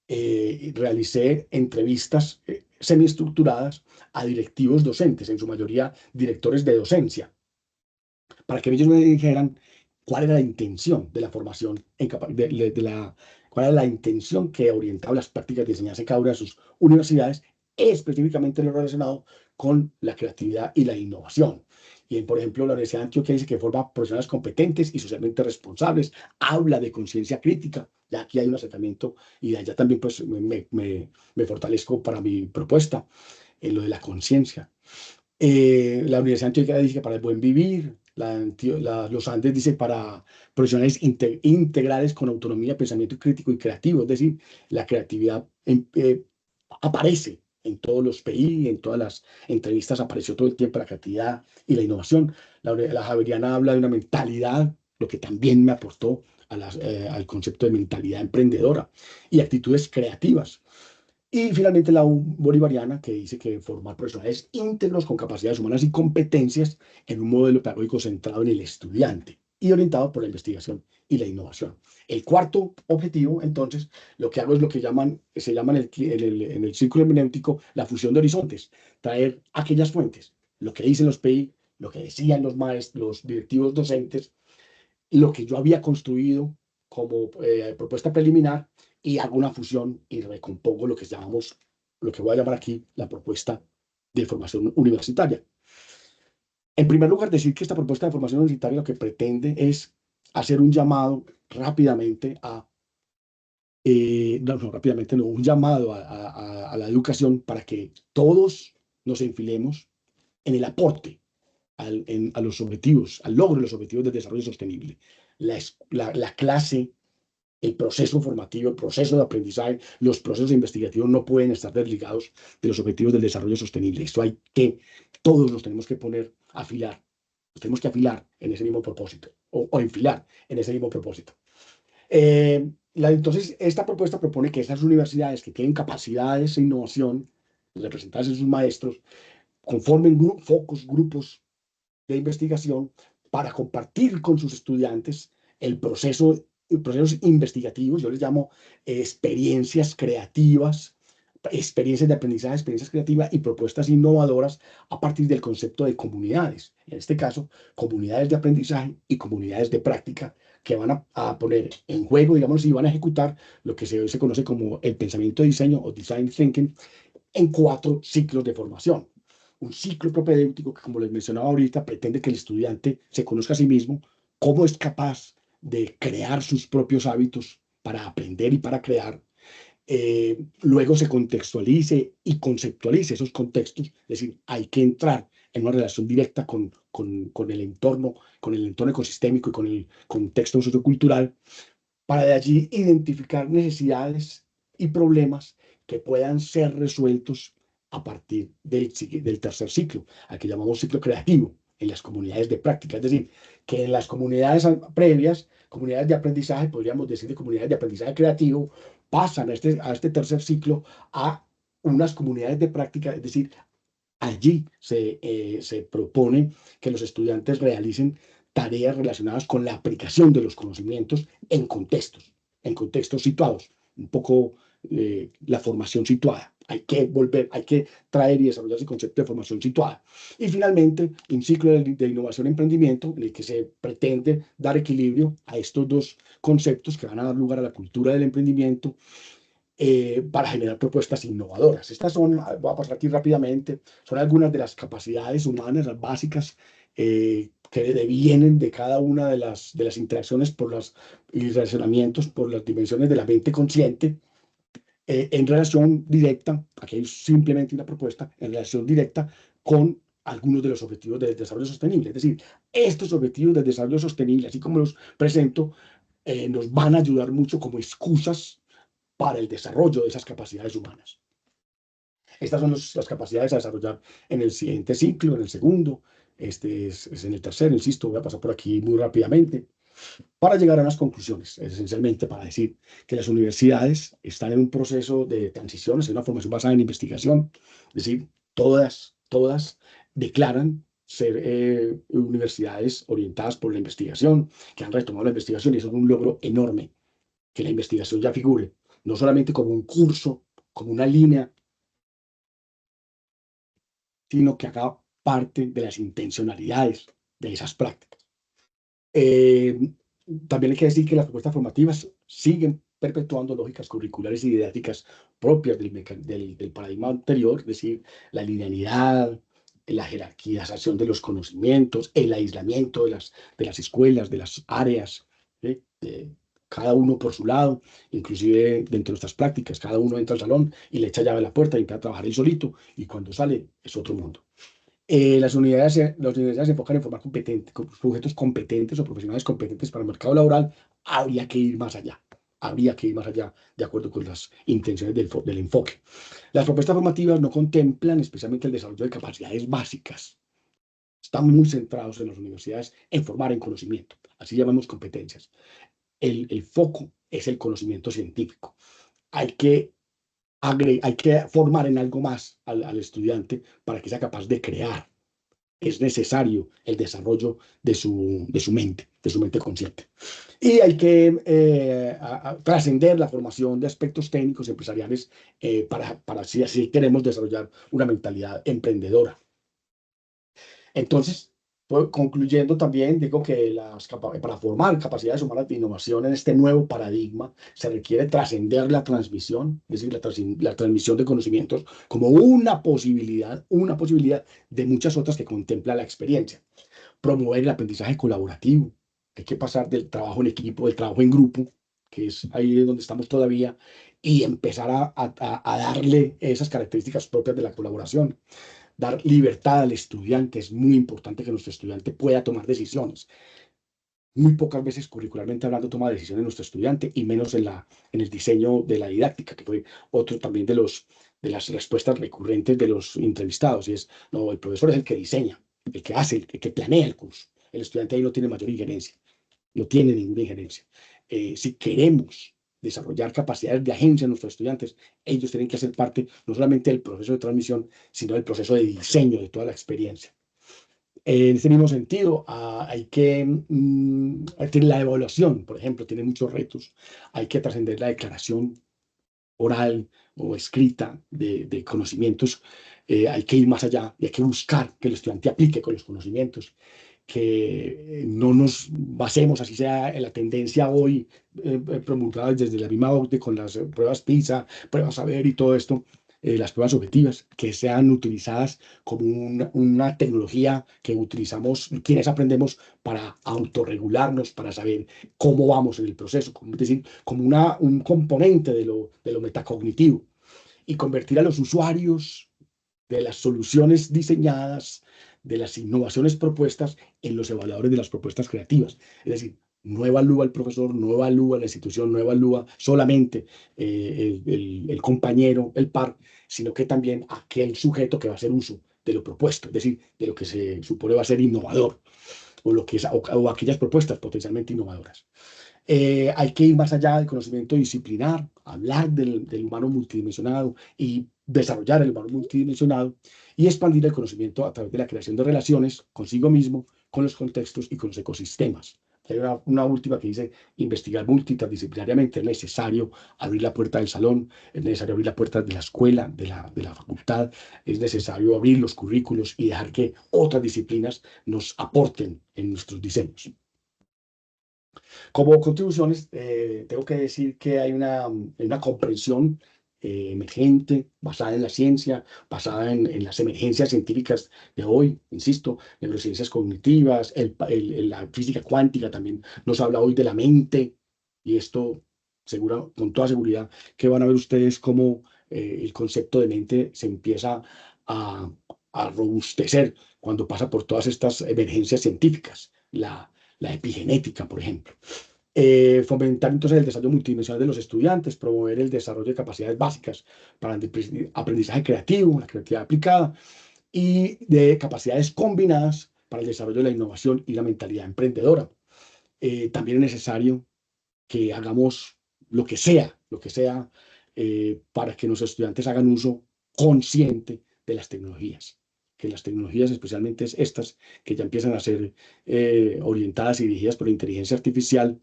Speaker 2: realicé entrevistas semiestructuradas a directivos docentes, en su mayoría directores de docencia, para que ellos me dijeran cuál era la intención de la formación, cuál era la intención que orientaba las prácticas de enseñanza en cada una de sus universidades, específicamente lo relacionado con la creatividad y la innovación. Y, por ejemplo, la Universidad de Antioquia dice que forma profesionales competentes y socialmente responsables, habla de conciencia crítica. Ya aquí hay un acercamiento y allá también pues, me fortalezco para mi propuesta en lo de la conciencia. La Universidad de Antioquia dice que para el buen vivir, los Andes dice para profesionales integrales con autonomía, pensamiento crítico y creativo, es decir, la creatividad aparece en todos los PI, en todas las entrevistas apareció todo el tiempo la creatividad y la innovación. La Javeriana habla de una mentalidad, lo que también me aportó al concepto de mentalidad emprendedora y actitudes creativas. Y finalmente la bolivariana, que dice que formar profesionales íntegros con capacidades humanas y competencias en un modelo pedagógico centrado en el estudiante y orientado por la investigación y la innovación. El cuarto objetivo, entonces, lo que hago es lo que se llama en el círculo hermenéutico la fusión de horizontes, traer aquellas fuentes, lo que dicen los PI, lo que decían los maestros, los directivos docentes, lo que yo había construido como propuesta preliminar, y hago una fusión y recompongo lo que llamamos, lo que voy a llamar aquí la propuesta de formación universitaria. En primer lugar, decir que esta propuesta de formación universitaria lo que pretende es hacer un llamado rápidamente no, rápidamente no, un llamado a la educación para que todos nos enfilemos en el aporte a los objetivos, al logro de los objetivos del desarrollo sostenible. La clase, el proceso formativo, el proceso de aprendizaje, los procesos investigativos no pueden estar desligados de los objetivos del desarrollo sostenible. Esto todos nos tenemos que poner a afilar, nos tenemos que afilar en ese mismo propósito, o enfilar en ese mismo propósito. Entonces, esta propuesta propone que esas universidades que tienen capacidades de innovación, representadas en sus maestros, conformen grupos de investigación para compartir con sus estudiantes procesos investigativos. Yo les llamo experiencias creativas, experiencias de aprendizaje, experiencias creativas y propuestas innovadoras a partir del concepto de comunidades. En este caso, comunidades de aprendizaje y comunidades de práctica que van a poner en juego, digamos, y van a ejecutar lo que se conoce como el pensamiento de diseño o design thinking en 4 ciclos de formación. Un ciclo propedéutico que, como les mencionaba ahorita, pretende que el estudiante se conozca a sí mismo, cómo es capaz de crear sus propios hábitos para aprender y para crear. Luego se contextualice y conceptualice esos contextos, es decir, hay que entrar en una relación directa con el entorno ecosistémico y con el contexto sociocultural, para de allí identificar necesidades y problemas que puedan ser resueltos a partir del tercer ciclo, al que llamamos ciclo creativo, en las comunidades de práctica. Es decir, que en las comunidades previas, comunidades de aprendizaje, podríamos decir de comunidades de aprendizaje creativo, pasan a este tercer ciclo a unas comunidades de práctica, es decir, allí se propone que los estudiantes realicen tareas relacionadas con la aplicación de los conocimientos en contextos situados, un poco la formación situada. Hay que traer y desarrollar ese concepto de formación situada. Y finalmente, un ciclo de innovación y emprendimiento en el que se pretende dar equilibrio a estos dos conceptos que van a dar lugar a la cultura del emprendimiento para generar propuestas innovadoras. Estas son, voy a pasar aquí rápidamente, son algunas de las capacidades humanas, las básicas, que devienen de cada una de las interacciones y relacionamientos por las dimensiones de la mente consciente, en relación directa, aquí hay simplemente una propuesta, en relación directa con algunos de los objetivos del desarrollo sostenible. Es decir, estos objetivos del desarrollo sostenible, así como los presento, nos van a ayudar mucho como excusas para el desarrollo de esas capacidades humanas. Estas son las capacidades a desarrollar en el siguiente ciclo, en el segundo, este es en el tercero, insisto, voy a pasar por aquí muy rápidamente, para llegar a unas conclusiones, esencialmente para decir que las universidades están en un proceso de transición, es una formación basada en investigación, es decir, todas declaran ser universidades orientadas por la investigación, que han retomado la investigación y eso es un logro enorme, que la investigación ya figure, no solamente como un curso, como una línea, sino que haga parte de las intencionalidades de esas prácticas. Eh, También hay que decir que las propuestas formativas siguen perpetuando lógicas curriculares y didácticas propias del paradigma anterior, es decir, la linealidad, la jerarquización de los conocimientos, el aislamiento de las escuelas, de las áreas, ¿sí? Cada uno por su lado, inclusive dentro de nuestras prácticas, cada uno entra al salón y le echa llave a la puerta y empieza a trabajar él solito, y cuando sale es otro mundo. Las universidades se enfocan en formar sujetos competentes o profesionales competentes para el mercado laboral. Habría que ir más allá. Habría que ir más allá de acuerdo con las intenciones del enfoque. Las propuestas formativas no contemplan especialmente el desarrollo de capacidades básicas. Están muy centrados en las universidades en formar en conocimiento. Así llamamos competencias. El foco es el conocimiento científico. Hay que hay que formar en algo más al estudiante para que sea capaz de crear. Es necesario el desarrollo de su mente consciente. Y hay que trascender la formación de aspectos técnicos y empresariales para así queremos desarrollar una mentalidad emprendedora. Entonces, pues, concluyendo también, digo que para formar capacidades humanas de innovación en este nuevo paradigma se requiere trascender la transmisión, es decir, la transmisión de conocimientos como una posibilidad de muchas otras que contempla la experiencia. Promover el aprendizaje colaborativo, hay que pasar del trabajo en equipo, del trabajo en grupo, que es ahí donde estamos todavía, y empezar a darle esas características propias de la colaboración. Dar libertad al estudiante, es muy importante que nuestro estudiante pueda tomar decisiones. Muy pocas veces curricularmente hablando toma decisiones nuestro estudiante y menos en el diseño de la didáctica, que fue otro también de las respuestas recurrentes de los entrevistados, y es, no, el profesor es el que diseña, el que hace, el que planea el curso. El estudiante ahí no tiene mayor injerencia, no tiene ninguna injerencia. Si queremos desarrollar capacidades de agencia en nuestros estudiantes, ellos tienen que hacer parte no solamente del proceso de transmisión, sino del proceso de diseño de toda la experiencia. En este mismo sentido, hay que, la evaluación, por ejemplo, tiene muchos retos. Hay que trascender la declaración oral o escrita de conocimientos. Hay que ir más allá y hay que buscar que el estudiante aplique con los conocimientos, que no nos basemos, así sea en la tendencia hoy promulgada desde la misma OCDE con las pruebas PISA, pruebas saber y todo esto, las pruebas objetivas, que sean utilizadas como una tecnología que utilizamos, quienes aprendemos para autorregularnos, para saber cómo vamos en el proceso, es decir, como un componente de lo metacognitivo, y convertir a los usuarios de las soluciones diseñadas, de las innovaciones propuestas en los evaluadores de las propuestas creativas. Es decir, no evalúa el profesor, no evalúa la institución, no evalúa solamente el compañero, el par, sino que también aquel sujeto que va a hacer uso de lo propuesto, es decir, de lo que se supone va a ser innovador, o aquellas propuestas potencialmente innovadoras. Hay que ir más allá del conocimiento disciplinar, hablar del humano multidimensionado y desarrollar el humano multidimensionado y expandir el conocimiento a través de la creación de relaciones consigo mismo, con los contextos y con los ecosistemas. Hay una última que dice, investigar multidisciplinariamente. Es necesario abrir la puerta del salón, es necesario abrir la puerta de la escuela, de la facultad, es necesario abrir los currículos y dejar que otras disciplinas nos aporten en nuestros diseños. Como contribuciones, tengo que decir que hay una comprensión emergente, basada en la ciencia, basada en las emergencias científicas de hoy, insisto, neurociencias cognitivas, la física cuántica también nos habla hoy de la mente, y esto, con toda seguridad, que van a ver ustedes cómo el concepto de mente se empieza a, a robustecer cuando pasa por todas estas emergencias científicas, la epigenética, por ejemplo. Fomentar entonces el desarrollo multidimensional de los estudiantes, promover el desarrollo de capacidades básicas para el aprendizaje creativo, la creatividad aplicada, y de capacidades combinadas para el desarrollo de la innovación y la mentalidad emprendedora. También es necesario que hagamos lo que sea, para que los estudiantes hagan uso consciente de las tecnologías. Que las tecnologías, especialmente estas que ya empiezan a ser orientadas y dirigidas por la inteligencia artificial,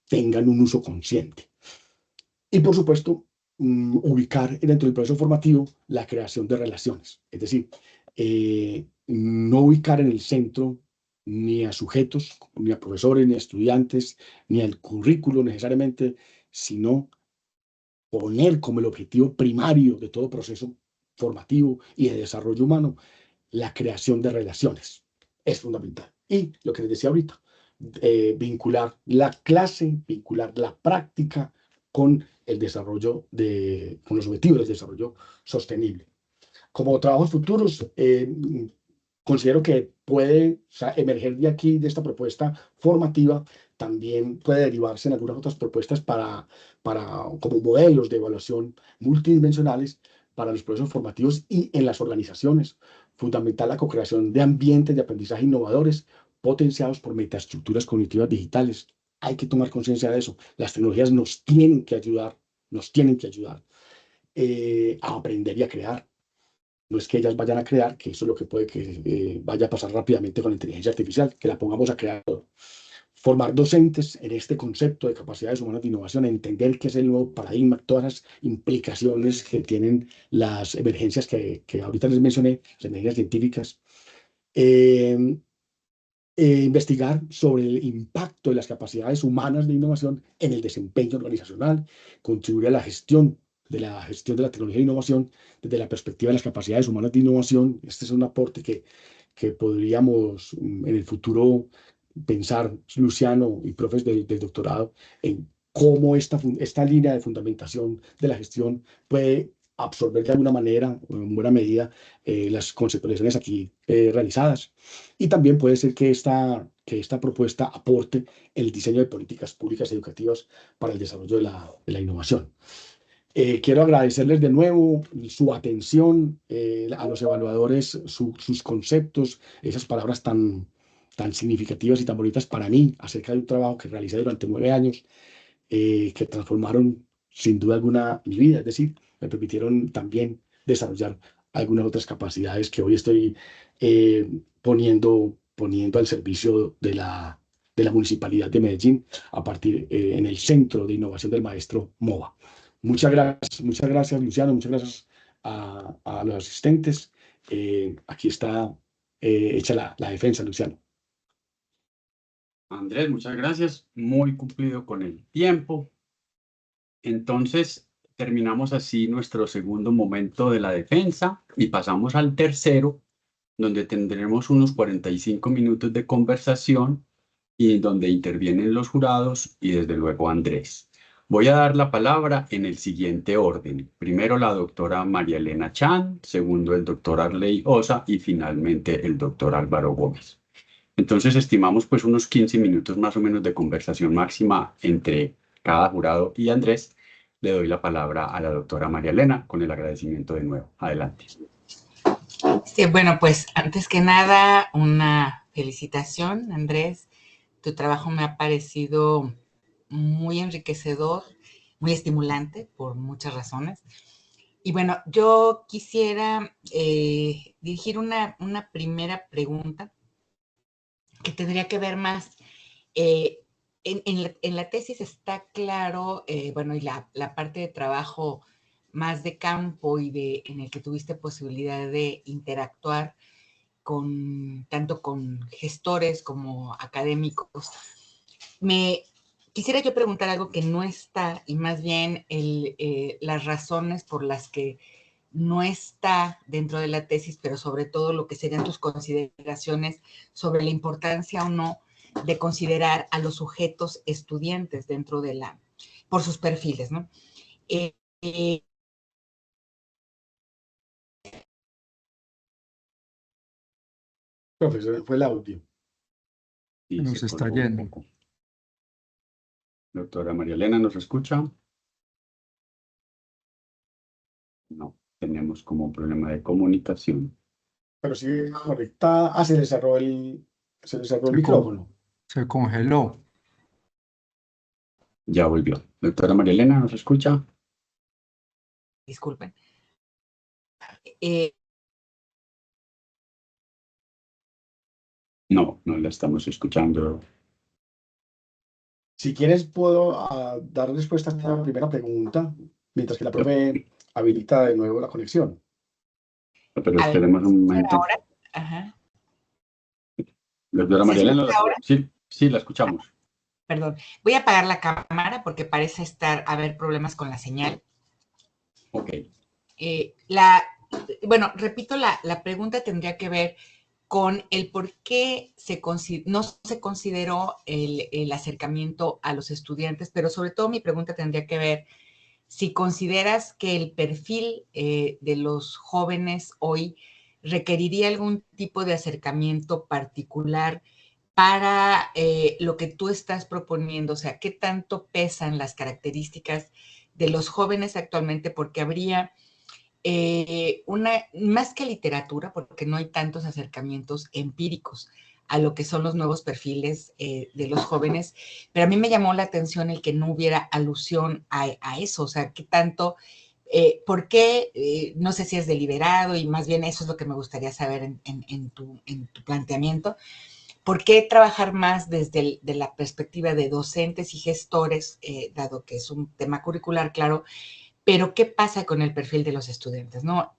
Speaker 2: tengan un uso consciente. Y por supuesto, ubicar dentro del proceso formativo la creación de relaciones. Es decir, no ubicar en el centro ni a sujetos, ni a profesores, ni a estudiantes, ni al currículo necesariamente, sino poner como el objetivo primario de todo proceso formativo y de desarrollo humano la creación de relaciones. Es fundamental. Y lo que les decía ahorita, vincular la clase, vincular la práctica con el desarrollo con los objetivos del desarrollo sostenible. Como trabajos futuros, considero que puede, o sea, emerger de aquí, de esta propuesta formativa, también puede derivarse en algunas otras propuestas como modelos de evaluación multidimensionales para los procesos formativos y en las organizaciones. Fundamental la co-creación de ambientes de aprendizaje innovadores potenciados por metaestructuras cognitivas digitales. Hay que tomar conciencia de eso. Las tecnologías nos tienen que ayudar a aprender y a crear. No es que ellas vayan a crear, que eso es lo que puede que vaya a pasar rápidamente con la inteligencia artificial, que la pongamos a crear. Formar docentes en este concepto de capacidades humanas de innovación, entender qué es el nuevo paradigma, todas las implicaciones que tienen las emergencias que ahorita les mencioné, las emergencias científicas. Eh, Investigar sobre el impacto de las capacidades humanas de innovación en el desempeño organizacional, contribuir a la gestión de la tecnología de innovación desde la perspectiva de las capacidades humanas de innovación. Este es un aporte que podríamos en el futuro pensar, Luciano y profes del doctorado, en cómo esta línea de fundamentación de la gestión puede absorber de alguna manera, o en buena medida, las conceptualizaciones aquí realizadas. Y también puede ser que esta propuesta aporte el diseño de políticas públicas educativas para el desarrollo de la innovación. Quiero agradecerles de nuevo su atención, a los evaluadores, sus conceptos, esas palabras tan significativas y tan bonitas para mí acerca de un trabajo que realicé durante 9 años, que transformaron sin duda alguna mi vida. Es decir, me permitieron también desarrollar algunas otras capacidades que hoy estoy poniendo al servicio de la Municipalidad de Medellín a partir en el Centro de Innovación del Maestro MOVA. Muchas gracias, Luciano, muchas gracias a los asistentes. Aquí está hecha la defensa, Luciano.
Speaker 1: Andrés, muchas gracias. Muy cumplido con el tiempo. Entonces, terminamos así nuestro segundo momento de la defensa y pasamos al tercero, donde tendremos unos 45 minutos de conversación y donde intervienen los jurados y desde luego Andrés. Voy a dar la palabra en el siguiente orden. Primero la doctora María Elena Chan, segundo el doctor Arley Osa y finalmente el doctor Álvaro Gómez. Entonces estimamos pues unos 15 minutos más o menos de conversación máxima entre cada jurado y Andrés. Le doy la palabra a la doctora María Elena con el agradecimiento de nuevo. Adelante.
Speaker 3: Sí, bueno, pues antes que nada, una felicitación, Andrés. Tu trabajo me ha parecido muy enriquecedor, muy estimulante por muchas razones. Y bueno, yo quisiera dirigir una primera pregunta que tendría que ver más. En la tesis está claro, bueno, y la parte de trabajo más de campo y en el que tuviste posibilidad de interactuar tanto con gestores como académicos. Quisiera yo preguntar algo que no está, y más bien las razones por las que no está dentro de la tesis, pero sobre todo lo que serían tus consideraciones sobre la importancia o no de considerar a los sujetos estudiantes dentro de por sus perfiles, ¿no?
Speaker 2: Profesor, fue el audio.
Speaker 1: Y
Speaker 4: Nos
Speaker 1: se
Speaker 4: está
Speaker 1: colgó un
Speaker 4: yendo.
Speaker 1: poco. Doctora María Elena, ¿nos escucha? No, tenemos como un problema de comunicación.
Speaker 2: Pero sí, ahorita se le cerró el micrófono.
Speaker 4: Se congeló.
Speaker 1: Ya volvió. Doctora María Elena, ¿nos escucha?
Speaker 3: Disculpen.
Speaker 1: No, no la estamos escuchando.
Speaker 2: Si quieres, puedo dar respuesta a esta primera pregunta, mientras que la profe habilita de nuevo la conexión.
Speaker 1: Pero esperemos un momento.
Speaker 3: Ahora, ajá.
Speaker 1: Doctora María Elena, sí, sí, la escuchamos.
Speaker 3: Perdón, voy a apagar la cámara porque parece haber problemas con la señal.
Speaker 1: Ok.
Speaker 3: Bueno, repito, la pregunta tendría que ver con el por qué no se consideró el acercamiento a los estudiantes, pero sobre todo mi pregunta tendría que ver si consideras que el perfil de los jóvenes hoy requeriría algún tipo de acercamiento particular para lo que tú estás proponiendo, o sea, qué tanto pesan las características de los jóvenes actualmente, porque habría más que literatura, porque no hay tantos acercamientos empíricos a lo que son los nuevos perfiles de los jóvenes, pero a mí me llamó la atención el que no hubiera alusión a eso, o sea, qué tanto, por qué, no sé si es deliberado, y más bien eso es lo que me gustaría saber en tu planteamiento. ¿Por qué trabajar más desde de la perspectiva de docentes y gestores, dado que es un tema curricular, claro, pero qué pasa con el perfil de los estudiantes, ¿no?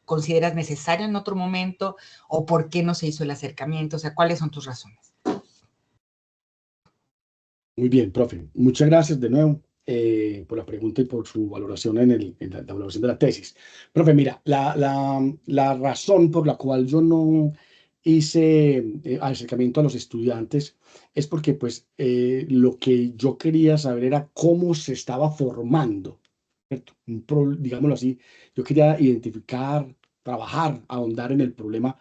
Speaker 3: ¿Consideras necesario en otro momento o por qué no se hizo el acercamiento? O sea, ¿cuáles son tus razones?
Speaker 2: Muy bien, profe. Muchas gracias de nuevo por la pregunta y por su valoración en la valoración de la tesis. Profe, mira, la razón por la cual yo no hice acercamiento a los estudiantes es porque, pues, lo que yo quería saber era cómo se estaba formando, ¿cierto? Digámoslo así, yo quería identificar, trabajar, ahondar en el problema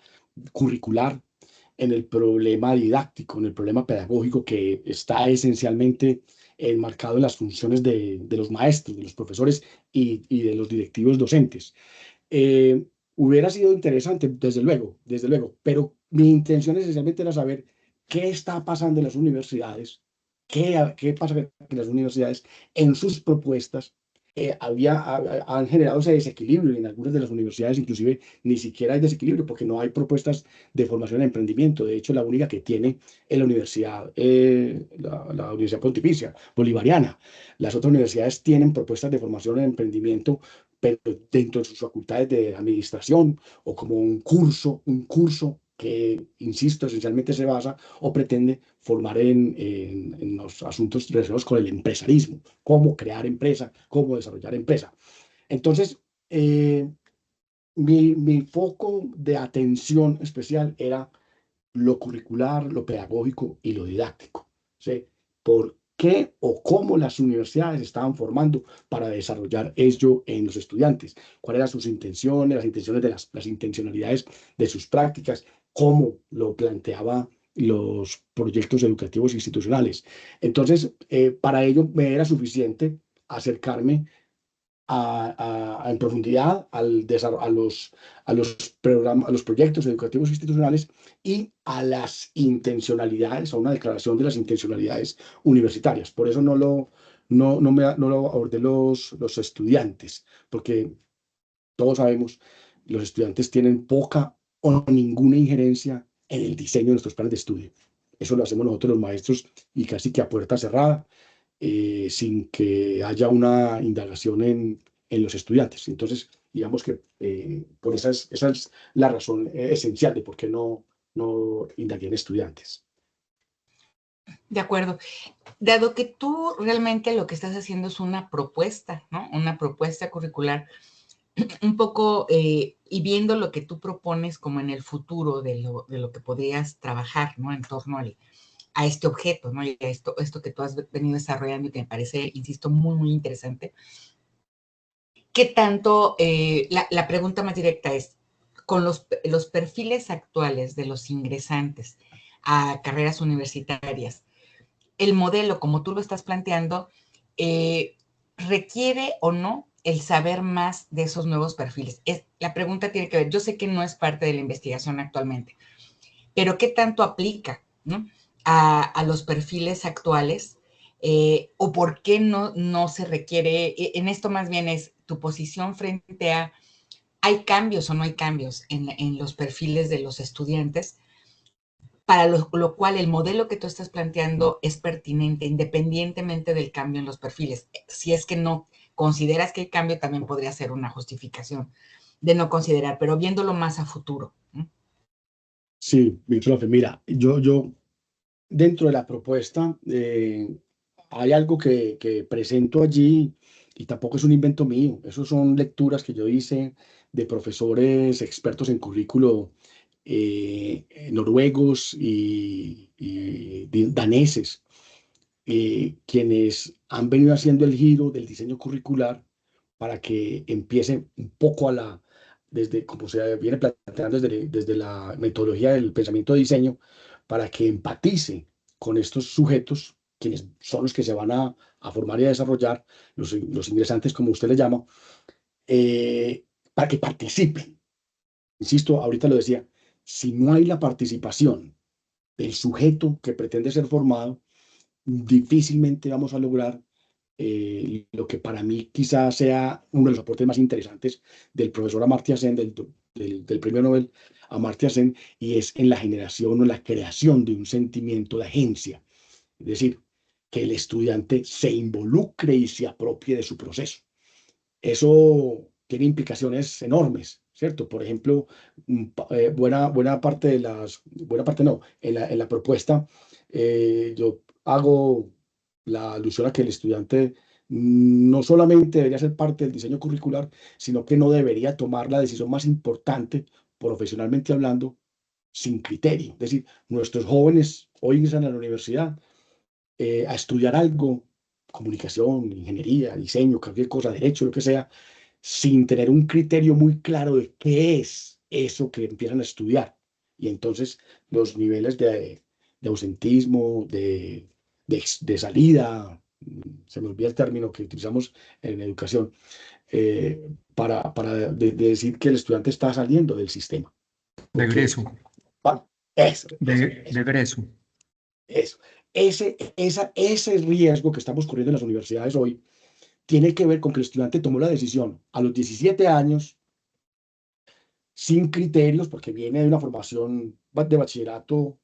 Speaker 2: curricular, en el problema didáctico, en el problema pedagógico que está esencialmente enmarcado en las funciones de los maestros, de los profesores y de los directivos docentes. Hubiera sido interesante, desde luego, pero mi intención esencialmente era saber qué está pasando en las universidades, qué pasa en las universidades, en sus propuestas. Han generado ese desequilibrio y en algunas de las universidades inclusive ni siquiera hay desequilibrio porque no hay propuestas de formación en emprendimiento. De hecho, la única que tiene es la Universidad Pontificia Bolivariana. Las otras universidades tienen propuestas de formación en emprendimiento, pero dentro de sus facultades de administración o como un curso que, insisto, esencialmente se basa o pretende formar en los asuntos relacionados con el empresarismo, cómo crear empresa, cómo desarrollar empresa. Entonces, mi foco de atención especial era lo curricular, lo pedagógico y lo didáctico. ¿Sí? ¿Por qué o cómo las universidades estaban formando para desarrollar ello en los estudiantes? ¿Cuáles eran sus intenciones, las intenciones de las intencionalidades de sus prácticas? ¿Cómo lo planteaba los proyectos educativos institucionales? Entonces, para ello me era suficiente acercarme en profundidad a los proyectos educativos institucionales y a las intencionalidades, a una declaración de las intencionalidades universitarias. Por eso no lo abordé los estudiantes, porque todos sabemos, los estudiantes tienen poca o ninguna injerencia en el diseño de nuestros planes de estudio. Eso lo hacemos nosotros los maestros y casi que a puerta cerrada, sin que haya una indagación en los estudiantes. Entonces, digamos que por esa es la razón esencial de por qué no indagué en estudiantes.
Speaker 3: De acuerdo. Dado que tú realmente lo que estás haciendo es una propuesta, ¿no? Una propuesta curricular, un poco, y viendo lo que tú propones como en el futuro de lo que podrías trabajar, ¿no? En torno a este objeto, ¿no? Y a esto que tú has venido desarrollando y que me parece, insisto, muy, muy interesante. ¿Qué tanto, la pregunta más directa es, con los perfiles actuales de los ingresantes a carreras universitarias, el modelo, como tú lo estás planteando, requiere o no el saber más de esos nuevos perfiles? La pregunta tiene que ver, yo sé que no es parte de la investigación actualmente, pero ¿qué tanto aplica, ¿no? a los perfiles actuales? ¿O por qué no se requiere? En esto más bien es tu posición frente a, ¿hay cambios o no hay cambios en los perfiles de los estudiantes? Para lo cual el modelo que tú estás planteando es pertinente independientemente del cambio en los perfiles. Si es que no consideras que el cambio, también podría ser una justificación de no considerar, pero viéndolo más a futuro.
Speaker 2: Sí, mi profe, mira, yo dentro de la propuesta hay algo que presento allí y tampoco es un invento mío. Esos son lecturas que yo hice de profesores expertos en currículo noruegos y daneses, quienes han venido haciendo el giro del diseño curricular para que empiece un poco desde como se viene planteando desde la metodología del pensamiento de diseño, para que empatice con estos sujetos, quienes son los que se van a formar y a desarrollar, los ingresantes, como usted le llama, para que participen. Insisto, ahorita lo decía, si no hay la participación del sujeto que pretende ser formado, difícilmente vamos a lograr lo que para mí quizás sea uno de los aportes más interesantes del profesor Amartya Sen, del premio Nobel Amartya Sen, y es en la generación o la creación de un sentimiento de agencia. Es decir, que el estudiante se involucre y se apropie de su proceso. Eso tiene implicaciones enormes, ¿cierto? Por ejemplo, buena parte buena parte no, en la propuesta yo hago la alusión a que el estudiante no solamente debería ser parte del diseño curricular, sino que no debería tomar la decisión más importante, profesionalmente hablando, sin criterio. Es decir, nuestros jóvenes hoy ingresan a la universidad a estudiar algo, comunicación, ingeniería, diseño, cualquier cosa, derecho, lo que sea, sin tener un criterio muy claro de qué es eso que empiezan a estudiar. Y entonces los niveles de ausentismo, de salida, se me olvida el término que utilizamos en educación, de decir que el estudiante está saliendo del sistema.
Speaker 4: De
Speaker 2: Porque,
Speaker 4: egreso,
Speaker 2: bueno, eso,
Speaker 4: de egreso.
Speaker 2: eso. Ese riesgo que estamos corriendo en las universidades hoy tiene que ver con que el estudiante tomó la decisión a los 17 años, sin criterios, porque viene de una formación de bachillerato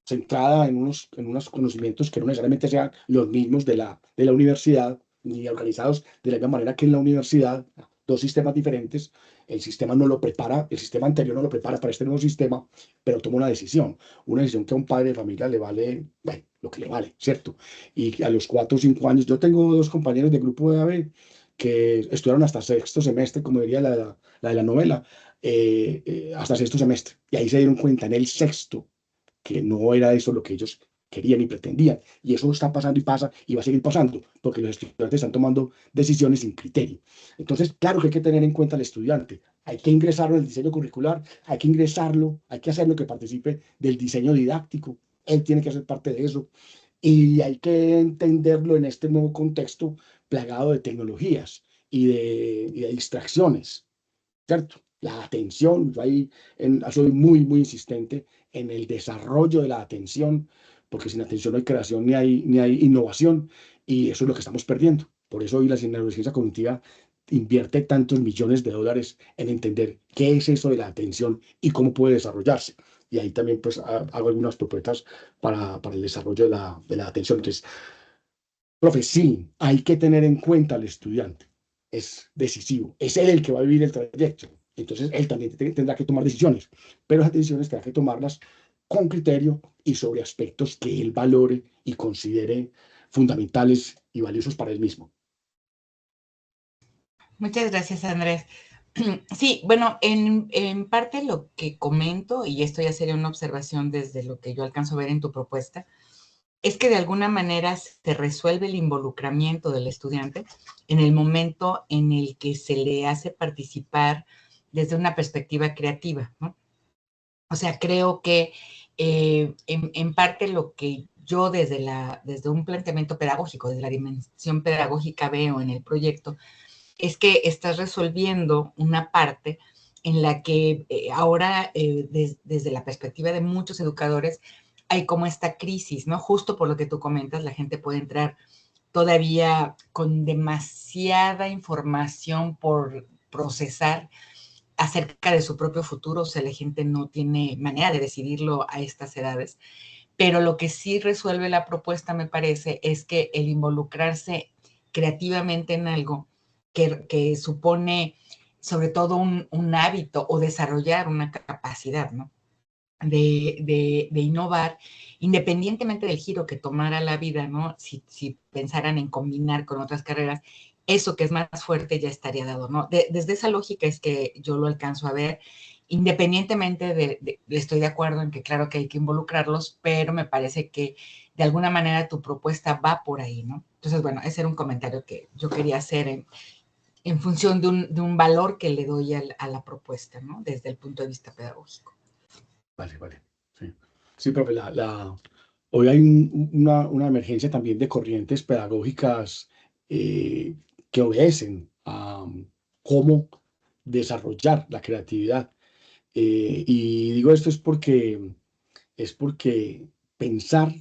Speaker 2: centrada en unos conocimientos que no necesariamente sean los mismos de la universidad, ni organizados de la misma manera que en la universidad, dos sistemas diferentes. El sistema no lo prepara, el sistema anterior no lo prepara para este nuevo sistema, pero toma una decisión que a un padre de familia le vale, bueno, lo que le vale, ¿cierto? Y a los 4 o 5 años, yo tengo dos compañeros de grupo de AB que estudiaron hasta sexto semestre, como diría la de la novela, hasta sexto semestre. Y ahí se dieron cuenta en el sexto que no era eso lo que ellos querían y pretendían. Y eso está pasando y pasa y va a seguir pasando, porque los estudiantes están tomando decisiones sin criterio. Entonces, claro que hay que tener en cuenta al estudiante. Hay que ingresarlo en el diseño curricular, hay que ingresarlo, hay que hacerlo que participe del diseño didáctico. Él tiene que ser parte de eso. Y hay que entenderlo en este nuevo contexto plagado de tecnologías y de distracciones, ¿cierto? La atención, yo ahí soy muy insistente en el desarrollo de la atención, porque sin atención no hay creación ni hay innovación. Y eso es lo que estamos perdiendo. Por eso hoy la neurociencia cognitiva invierte tantos millones de dólares en entender qué es eso de la atención y cómo puede desarrollarse. Y ahí también pues hago algunas propuestas para el desarrollo de la atención. Entonces, profe, sí, hay que tener en cuenta al estudiante. Es decisivo. Es él el que va a vivir el trayecto. Entonces, él también tendrá que tomar decisiones. Pero esas decisiones tendrá que tomarlas con criterio y sobre aspectos que él valore y considere fundamentales y valiosos para él mismo.
Speaker 3: Muchas gracias, Andrés. Sí, bueno, en parte lo que comento, y esto ya sería una observación desde lo que yo alcanzo a ver en tu propuesta, es que de alguna manera se resuelve el involucramiento del estudiante en el momento en el que se le hace participar desde una perspectiva creativa, ¿no? O sea, creo que en parte lo que yo desde un planteamiento pedagógico, desde la dimensión pedagógica veo en el proyecto, es que estás resolviendo una parte en la que ahora, desde la perspectiva de muchos educadores, hay como esta crisis, ¿no? Justo por lo que tú comentas, la gente puede entrar todavía con demasiada información por procesar acerca de su propio futuro, o sea, la gente no tiene manera de decidirlo a estas edades. Pero lo que sí resuelve la propuesta, me parece, es que el involucrarse creativamente en algo que supone sobre todo un hábito o desarrollar una capacidad, ¿no? De innovar, independientemente del giro que tomara la vida, ¿no? Si pensaran en combinar con otras carreras, eso que es más fuerte ya estaría dado, ¿no? Desde esa lógica es que yo lo alcanzo a ver, independientemente estoy de acuerdo en que claro que hay que involucrarlos, pero me parece que de alguna manera tu propuesta va por ahí, ¿no? Entonces, bueno, ese era un comentario que yo quería hacer en función de un valor que le doy a la propuesta, ¿no? Desde el punto de vista pedagógico.
Speaker 2: Vale, vale. Sí, sí, profe, hoy hay una emergencia también de corrientes pedagógicas que obedecen a cómo desarrollar la creatividad. Y digo esto es porque pensar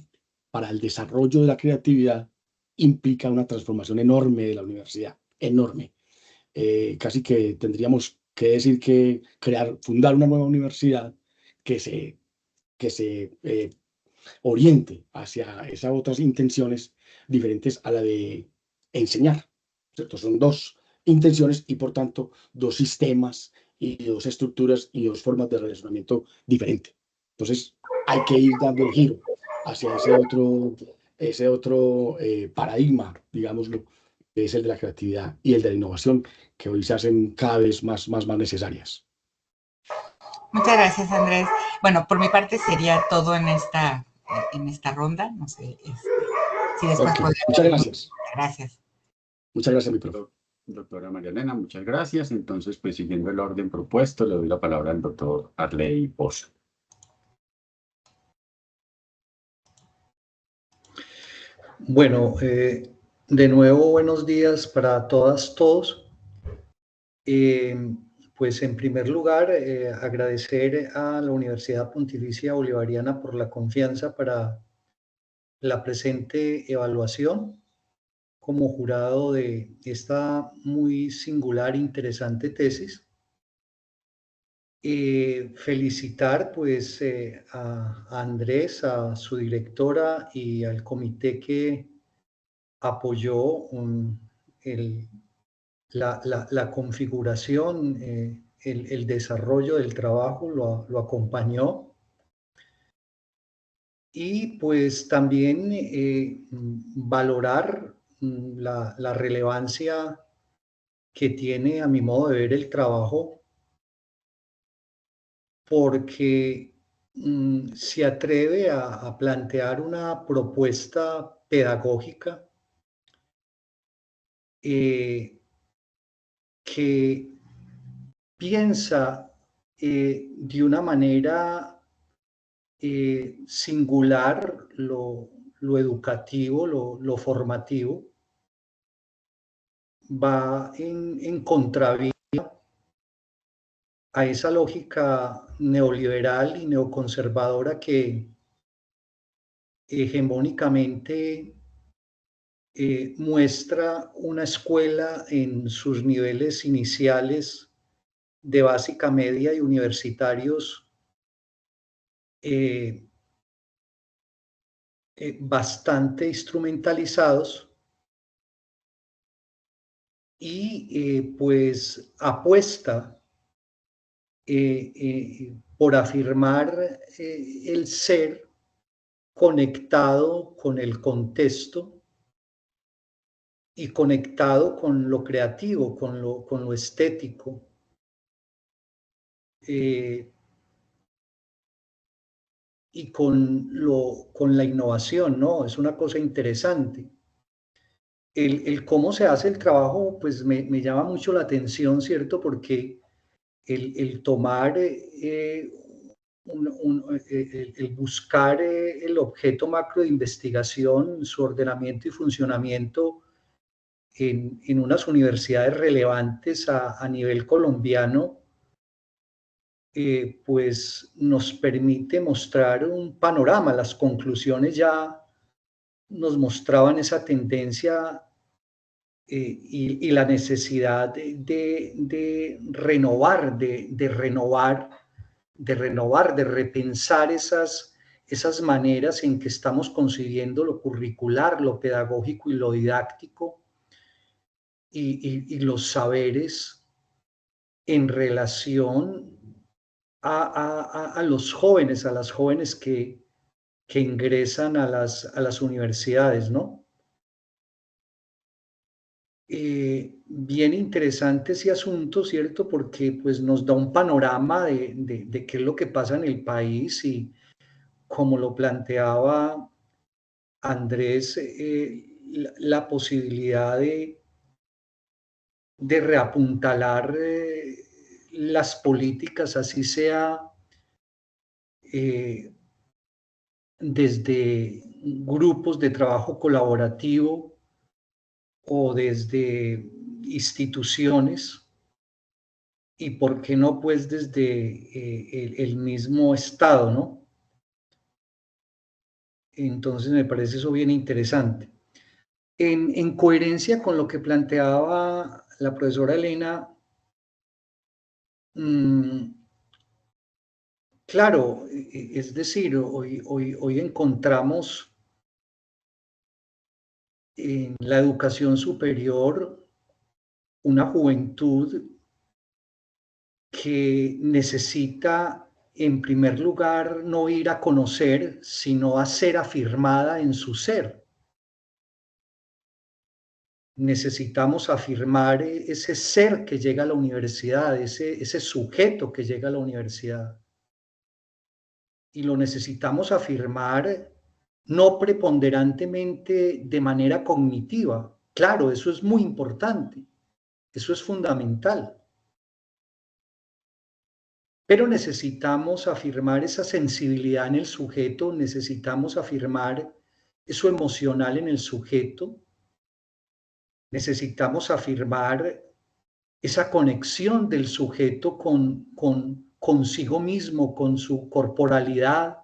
Speaker 2: para el desarrollo de la creatividad implica una transformación enorme de la universidad, enorme. Casi que tendríamos que decir que fundar una nueva universidad que se oriente hacia esas otras intenciones diferentes a la de enseñar, ¿cierto? Son dos intenciones y por tanto dos sistemas y dos estructuras y dos formas de relacionamiento diferentes. Entonces hay que ir dando el giro hacia ese otro paradigma, digámoslo, que es el de la creatividad y el de la innovación, que hoy se hacen cada vez más necesarias.
Speaker 3: Muchas gracias, Andrés. Bueno, por mi parte sería todo en esta ronda. No sé si después
Speaker 2: Ok,
Speaker 3: podemos.
Speaker 2: muchas gracias.
Speaker 3: Gracias.
Speaker 2: Muchas gracias, mi profe.
Speaker 1: Doctora María Elena, muchas gracias. Entonces, pues siguiendo el orden propuesto, le doy la palabra al doctor Arley Pozo.
Speaker 4: Bueno, de nuevo buenos días para todas, todos. Pues en primer lugar, agradecer a la Universidad Pontificia Bolivariana por la confianza para la presente evaluación como jurado de esta muy singular e interesante tesis. Felicitar pues a Andrés, a su directora y al comité que apoyó la configuración, el desarrollo del trabajo, lo acompañó. Y pues también valorar la relevancia que tiene, a mi modo de ver, el trabajo, porque se atreve a plantear una propuesta pedagógica que piensa de una manera singular lo educativo, lo formativo, va en contravía a esa lógica neoliberal y neoconservadora que hegemónicamente muestra una escuela en sus niveles iniciales de básica, media y universitarios bastante instrumentalizados y pues apuesta por afirmar el ser conectado con el contexto y conectado con lo creativo, con lo estético. Y con la innovación, ¿no? Es una cosa interesante. El cómo se hace el trabajo, pues me llama mucho la atención, ¿cierto? Porque el tomar, el buscar el objeto macro de investigación, su ordenamiento y funcionamiento en unas universidades relevantes a nivel colombiano, pues nos permite mostrar un panorama. Las conclusiones ya nos mostraban esa tendencia y la necesidad de renovar, de repensar esas maneras en que estamos concibiendo lo curricular, lo pedagógico y lo didáctico y los saberes en relación a los jóvenes, a las jóvenes que ingresan a las universidades, ¿no? Bien interesante ese asunto, ¿cierto? Porque pues nos da un panorama de qué es lo que pasa en el país y como lo planteaba Andrés, la posibilidad de reapuntalar las políticas, así sea desde grupos de trabajo colaborativo o desde instituciones y por qué no pues desde el mismo Estado, ¿no? Entonces me parece eso bien interesante. En coherencia con lo que planteaba la profesora Elena, claro, es decir, hoy encontramos en la educación superior una juventud que necesita, en primer lugar, no ir a conocer, sino a ser afirmada en su ser. Necesitamos afirmar ese ser que llega a la universidad, ese sujeto que llega a la universidad. Y lo necesitamos afirmar no preponderantemente de manera cognitiva. Claro, eso es muy importante, eso es fundamental. Pero necesitamos afirmar esa sensibilidad en el sujeto, necesitamos afirmar eso emocional en el sujeto, necesitamos afirmar esa conexión del sujeto consigo mismo, con su corporalidad,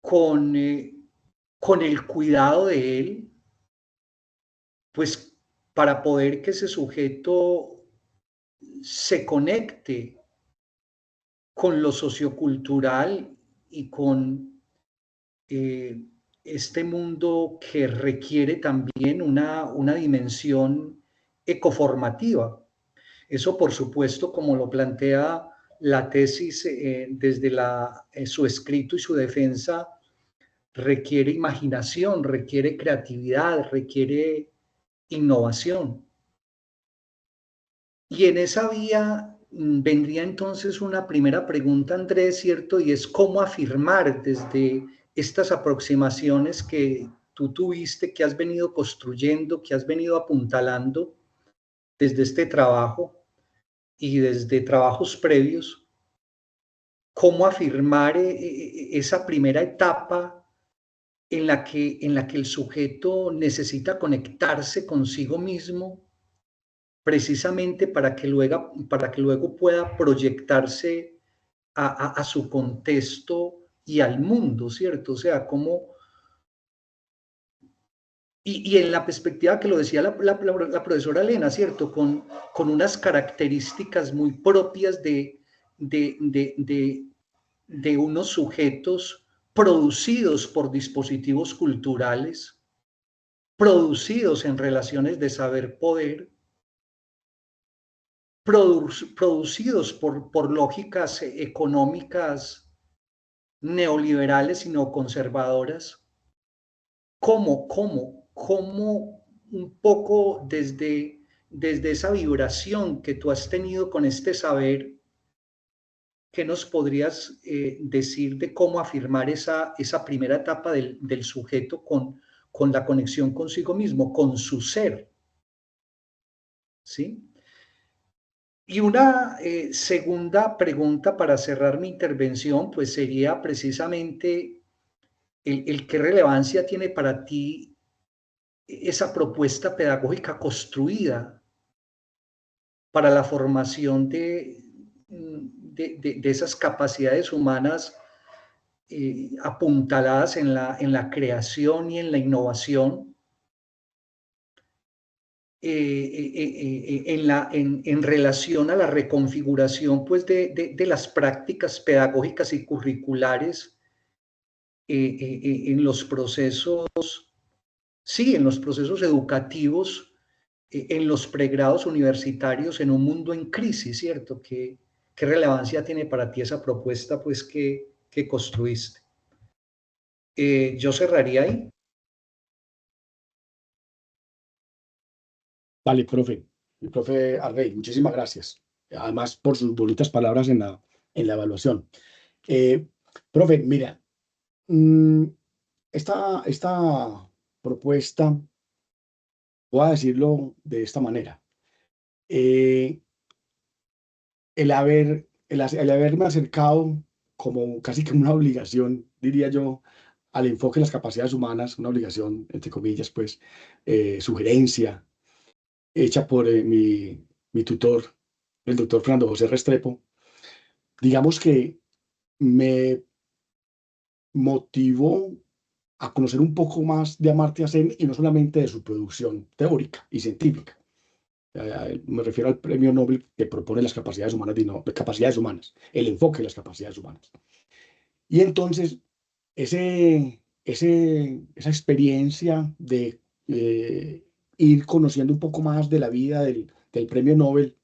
Speaker 4: con el cuidado de él, pues para poder que ese sujeto se conecte con lo sociocultural y con este mundo que requiere también una dimensión ecoformativa. Eso, por supuesto, como lo plantea la tesis desde su escrito y su defensa, requiere imaginación, requiere creatividad, requiere innovación. Y en esa vía vendría entonces una primera pregunta, Andrés, ¿cierto? Y es cómo afirmar desde estas aproximaciones que tú tuviste, que has venido construyendo, que has venido apuntalando desde este trabajo y desde trabajos previos, cómo afirmar esa primera etapa en la que el sujeto necesita conectarse consigo mismo precisamente para que luego pueda proyectarse a su contexto y al mundo, ¿cierto? O sea, cómo... Y en la perspectiva que lo decía la profesora Elena, ¿cierto? Con unas características muy propias de unos sujetos producidos por dispositivos culturales, producidos en relaciones de saber-poder, producidos por lógicas económicas neoliberales y neoconservadoras. ¿Cómo un poco desde esa vibración que tú has tenido con este saber, qué nos podrías decir de cómo afirmar esa primera etapa del sujeto con la conexión consigo mismo, con su ser? ¿Sí? Y una segunda pregunta para cerrar mi intervención, pues sería precisamente qué relevancia tiene para ti esa propuesta pedagógica construida para la formación de esas capacidades humanas apuntaladas en la creación y en la innovación, en relación a la reconfiguración pues, de las prácticas pedagógicas y curriculares en los procesos, sí, en los procesos educativos, en los pregrados universitarios, en un mundo en crisis, ¿cierto? ¿Qué relevancia tiene para ti esa propuesta pues, que construiste? Yo cerraría ahí.
Speaker 2: Vale, profe Arrey, muchísimas gracias. Además, por sus bonitas palabras en la evaluación. Profe, mira, esta propuesta, voy a decirlo de esta manera. El haberme acercado como casi que una obligación, diría yo, al enfoque de las capacidades humanas, una obligación, entre comillas, pues, sugerencia, hecha por mi tutor, el doctor Fernando José Restrepo, digamos que me motivó a conocer un poco más de Amartya Sen y no solamente de su producción teórica y científica. Me refiero al premio Nobel que propone las capacidades humanas, capacidades humanas, el enfoque de las capacidades humanas. Y entonces, esa experiencia de ir conociendo un poco más de la vida del premio Nobel,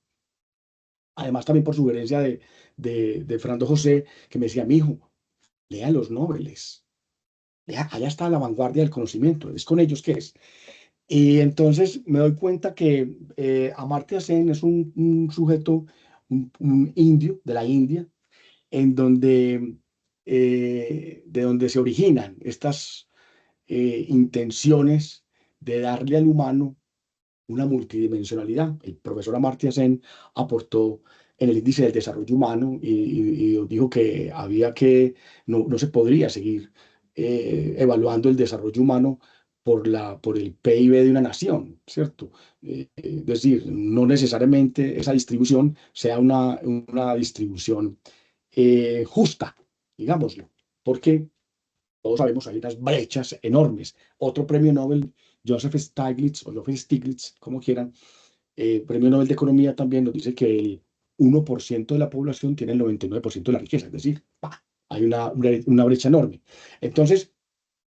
Speaker 2: además también por sugerencia de Fernando José, que me decía, mi hijo, lea los Nobeles, allá está la vanguardia del conocimiento, es con ellos que es. Y entonces me doy cuenta que Amartya Sen es un sujeto, un indio de la India, en donde, de donde se originan estas intenciones de darle al humano una multidimensionalidad. El profesor Amartya Sen aportó en el índice del desarrollo humano y dijo que no se podría seguir evaluando el desarrollo humano por el PIB de una nación, ¿cierto? Es decir, no necesariamente esa distribución sea una distribución justa, digámoslo, porque todos sabemos hay unas brechas enormes. Otro premio Nobel, Joseph Stiglitz, como quieran, premio Nobel de Economía también nos dice que el 1% de la población tiene el 99% de la riqueza, es decir, hay una brecha enorme. Entonces,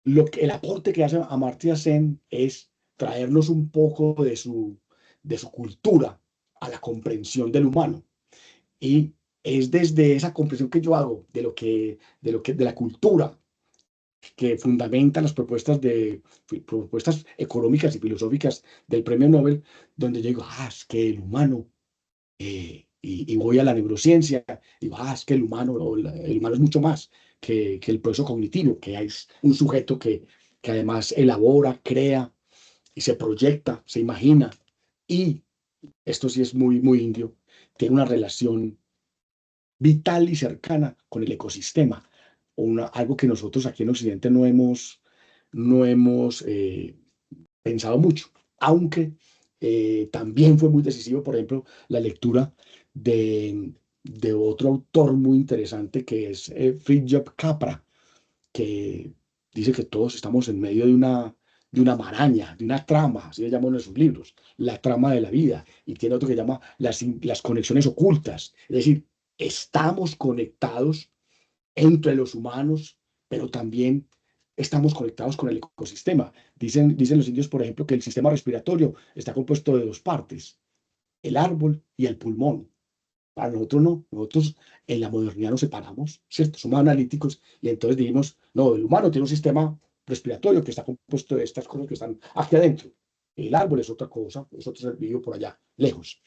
Speaker 2: el aporte que hace Amartya Sen es traernos un poco de su cultura a la comprensión del humano. Y es desde esa comprensión que yo hago de la cultura que fundamenta las propuestas económicas y filosóficas del premio Nobel, donde yo digo, es que el humano, y voy a la neurociencia, digo, es que el humano es mucho más que el proceso cognitivo, que es un sujeto que además elabora, crea y se proyecta, se imagina, y esto sí es muy, muy indio, tiene una relación vital y cercana con el ecosistema, algo que nosotros aquí en Occidente no hemos pensado mucho, aunque también fue muy decisivo, por ejemplo, la lectura de otro autor muy interesante que es Fritjof Capra, que dice que todos estamos en medio de una maraña, de una trama, así le llaman en sus libros, la trama de la vida, y tiene otro que llama las conexiones ocultas, es decir, estamos conectados entre los humanos, pero también estamos conectados con el ecosistema. Dicen los indios, por ejemplo, que el sistema respiratorio está compuesto de dos partes, el árbol y el pulmón. Para nosotros no, nosotros en la modernidad nos separamos, ¿cierto? Somos analíticos y entonces dijimos, no, el humano tiene un sistema respiratorio que está compuesto de estas cosas que están aquí adentro. El árbol es otra cosa, es otro ser vivo por allá, lejos.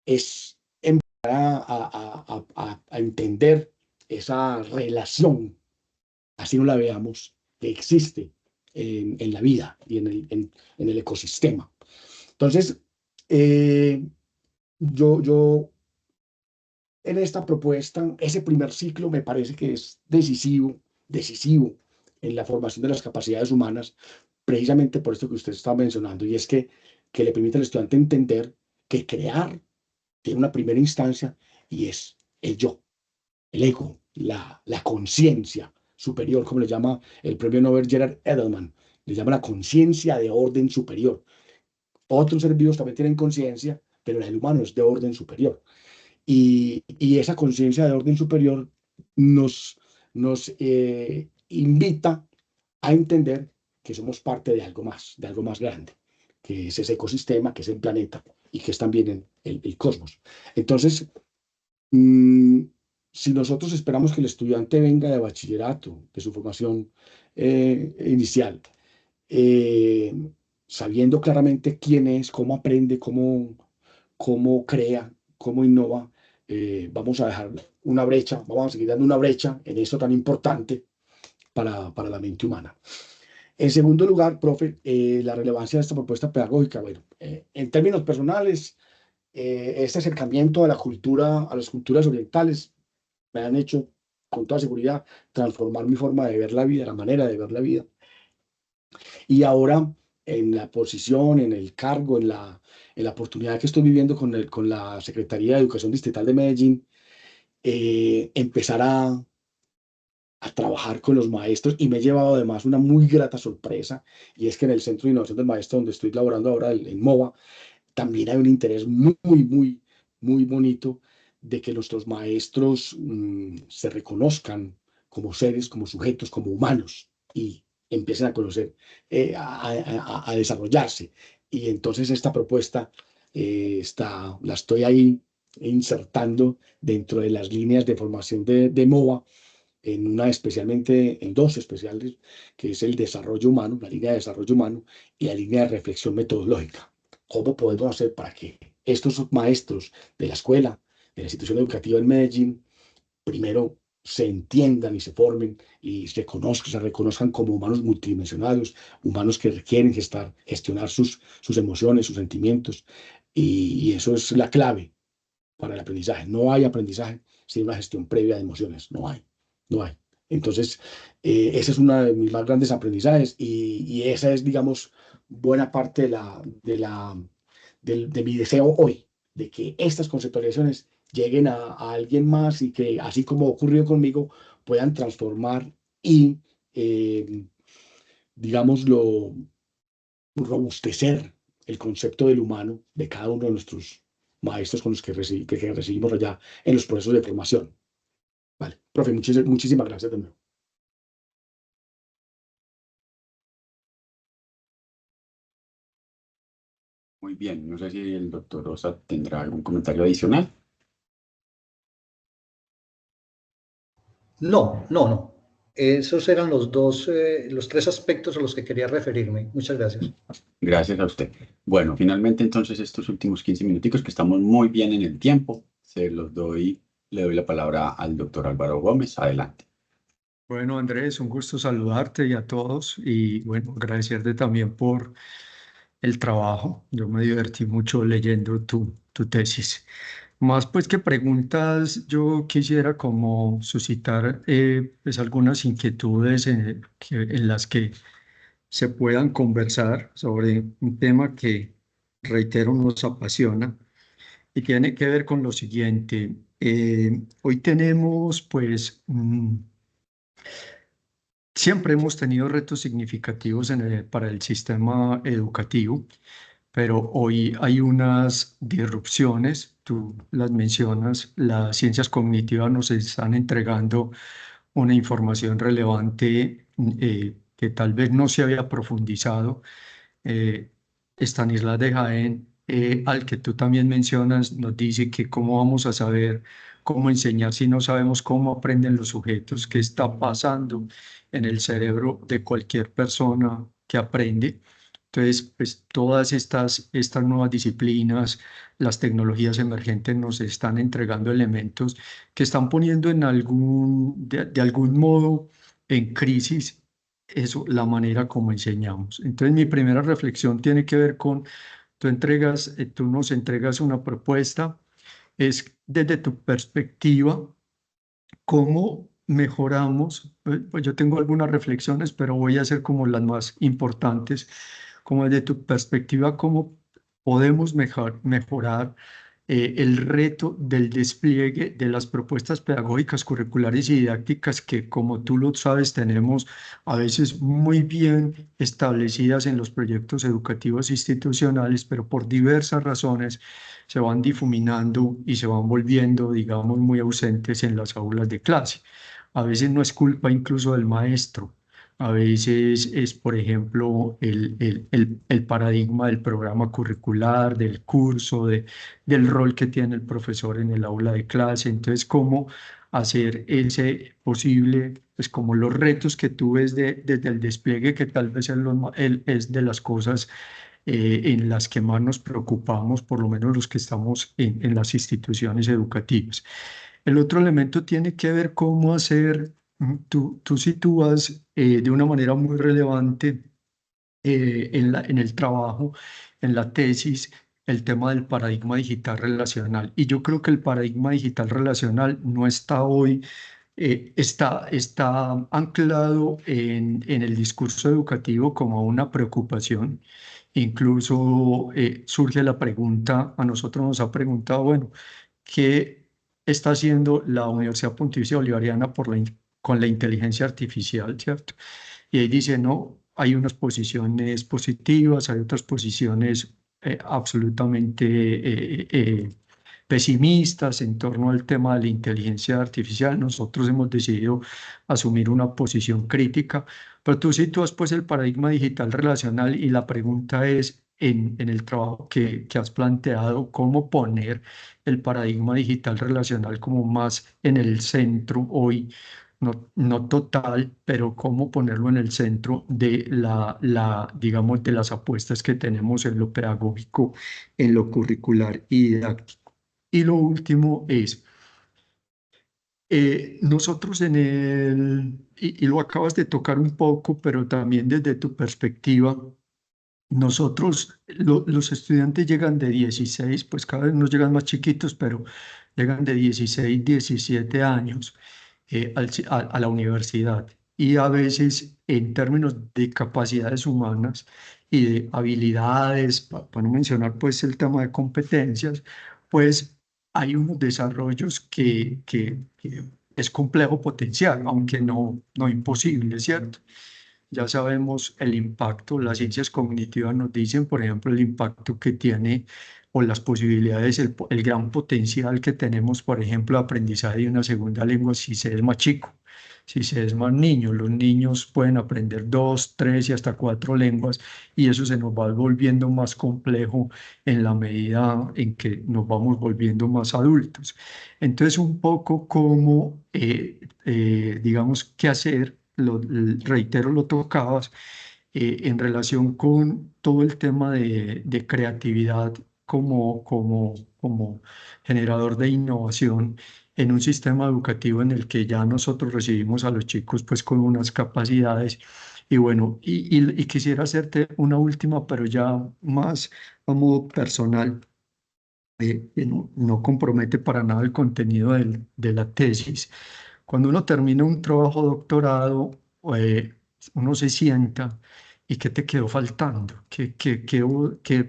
Speaker 2: Es empezar a entender esa relación, así no la veamos, que existe en la vida y en el ecosistema. Entonces, yo en esta propuesta, ese primer ciclo me parece que es decisivo en la formación de las capacidades humanas, precisamente por esto que usted estaba mencionando, y es que le permite al estudiante entender que crear tiene una primera instancia y es el yo, el ego, la conciencia superior, como le llama el premio Nobel Gerard Edelman, le llama la conciencia de orden superior. Otros seres vivos también tienen conciencia, pero el humano es de orden superior. Y esa conciencia de orden superior nos invita a entender que somos parte de algo más grande, que es ese ecosistema, que es el planeta y que es también el cosmos. Entonces, mm, si nosotros esperamos que el estudiante venga de bachillerato, de su formación inicial, eh, sabiendo claramente quién es, cómo aprende, cómo crea, cómo innova, vamos a dejar una brecha, vamos a seguir dando una brecha en esto tan importante para la mente humana. En segundo lugar, profe, la relevancia de esta propuesta pedagógica. Bueno, en términos personales, este acercamiento a la cultura, a las culturas orientales, me han hecho, con toda seguridad, transformar mi forma de ver la vida, la manera de ver la vida. Y ahora, en la posición, en el cargo, en la oportunidad que estoy viviendo con la Secretaría de Educación Distrital de Medellín, empezar a trabajar con los maestros y me he llevado además una muy grata sorpresa y es que en el Centro de Innovación del Maestro donde estoy laborando ahora en MOVA también hay un interés muy bonito de que nuestros maestros se reconozcan como seres, como sujetos, como humanos y empiecen a conocer, a desarrollarse. Y entonces esta propuesta la estoy ahí insertando dentro de las líneas de formación de MOVA en dos especiales, que es el desarrollo humano, la línea de desarrollo humano y la línea de reflexión metodológica. ¿Cómo podemos hacer para que estos maestros de la escuela, de la institución educativa en Medellín, primero se entiendan y se formen y se reconozcan como humanos multidimensionales, humanos que requieren gestionar sus emociones, sus sentimientos, y eso es la clave para el aprendizaje. No hay aprendizaje sin una gestión previa de emociones, no hay. Entonces, ese es uno de mis más grandes aprendizajes y esa es, digamos, buena parte de mi deseo hoy, de que estas conceptualizaciones lleguen a alguien más y que, así como ocurrió conmigo, puedan transformar y, digámoslo, robustecer el concepto del humano de cada uno de nuestros maestros con los que recibimos allá en los procesos de formación. Vale, profe, muchísimas gracias de nuevo.
Speaker 1: Muy bien, no sé si el doctor Rosa tendrá algún comentario adicional.
Speaker 4: No. Esos eran los tres aspectos a los que quería referirme. Muchas gracias.
Speaker 1: Gracias a usted. Bueno, finalmente entonces estos últimos 15 minuticos que estamos muy bien en el tiempo, le doy la palabra al doctor Álvaro Gómez. Adelante.
Speaker 5: Bueno, Andrés, un gusto saludarte y a todos y bueno, agradecerte también por el trabajo. Yo me divertí mucho leyendo tu tesis. Más pues que preguntas, yo quisiera como suscitar pues algunas inquietudes en las que se puedan conversar sobre un tema que, reitero, nos apasiona y tiene que ver con lo siguiente. Hoy tenemos pues siempre hemos tenido retos significativos para el sistema educativo, pero hoy hay unas disrupciones, tú las mencionas, las ciencias cognitivas nos están entregando una información relevante que tal vez no se había profundizado. Stanislas de Jaén, al que tú también mencionas, nos dice que cómo vamos a saber cómo enseñar si no sabemos cómo aprenden los sujetos, qué está pasando en el cerebro de cualquier persona que aprende. Entonces, pues todas estas nuevas disciplinas, las tecnologías emergentes nos están entregando elementos que están poniendo de algún modo en crisis eso, la manera como enseñamos. Entonces, mi primera reflexión tiene que ver con, tú nos entregas una propuesta, es desde tu perspectiva, ¿cómo mejoramos? Pues yo tengo algunas reflexiones, pero voy a hacer como las más importantes, como desde tu perspectiva, ¿cómo podemos mejorar el reto del despliegue de las propuestas pedagógicas, curriculares y didácticas que, como tú lo sabes, tenemos a veces muy bien establecidas en los proyectos educativos institucionales, pero por diversas razones se van difuminando y se van volviendo, digamos, muy ausentes en las aulas de clase. A veces no es culpa incluso del maestro, a veces es, por ejemplo, el paradigma del programa curricular, del curso, del rol que tiene el profesor en el aula de clase. Entonces, ¿cómo hacer ese posible, pues como los retos que tú ves desde el despliegue, que tal vez es de las cosas en las que más nos preocupamos, por lo menos los que estamos en las instituciones educativas? El otro elemento tiene que ver cómo hacer, tú sitúas de una manera muy relevante en el trabajo, en la tesis, el tema del paradigma digital relacional. Y yo creo que el paradigma digital relacional no está hoy, está anclado en el discurso educativo como una preocupación. Incluso surge la pregunta, a nosotros nos ha preguntado, bueno, ¿qué está haciendo la Universidad Pontificia Bolivariana con la inteligencia artificial, ¿cierto? Y ahí dice, no, hay unas posiciones positivas, hay otras posiciones absolutamente pesimistas en torno al tema de la inteligencia artificial. Nosotros hemos decidido asumir una posición crítica, pero tú sitúas pues el paradigma digital relacional y la pregunta es, en el trabajo que has planteado, ¿cómo poner el paradigma digital relacional como más en el centro hoy? No total, pero cómo ponerlo en el centro de digamos, de las apuestas que tenemos en lo pedagógico, en lo curricular y didáctico. Y lo último es, nosotros y lo acabas de tocar un poco, pero también desde tu perspectiva, nosotros, los estudiantes llegan de 16, pues cada vez nos llegan más chiquitos, pero llegan de 16, 17 años a la universidad. Y a veces, en términos de capacidades humanas y de habilidades, para no mencionar pues el tema de competencias, pues hay unos desarrollos que es complejo potencial, aunque no imposible, ¿cierto? Ya sabemos el impacto, las ciencias cognitivas nos dicen, por ejemplo, el impacto que tiene o las posibilidades, el gran potencial que tenemos, por ejemplo, de aprendizaje de una segunda lengua si se es más chico, si se es más niño. Los niños pueden aprender 2, 3 y hasta 4 lenguas y eso se nos va volviendo más complejo en la medida en que nos vamos volviendo más adultos. Entonces, un poco como, digamos, qué hacer reitero, lo tocabas, en relación con todo el tema de creatividad como generador de innovación en un sistema educativo en el que ya nosotros recibimos a los chicos pues con unas capacidades. Y bueno, y quisiera hacerte una última, pero ya más a modo personal, que no compromete para nada el contenido de la tesis. Cuando uno termina un trabajo doctorado, eh, uno se sienta y ¿qué te quedó faltando? ¿Qué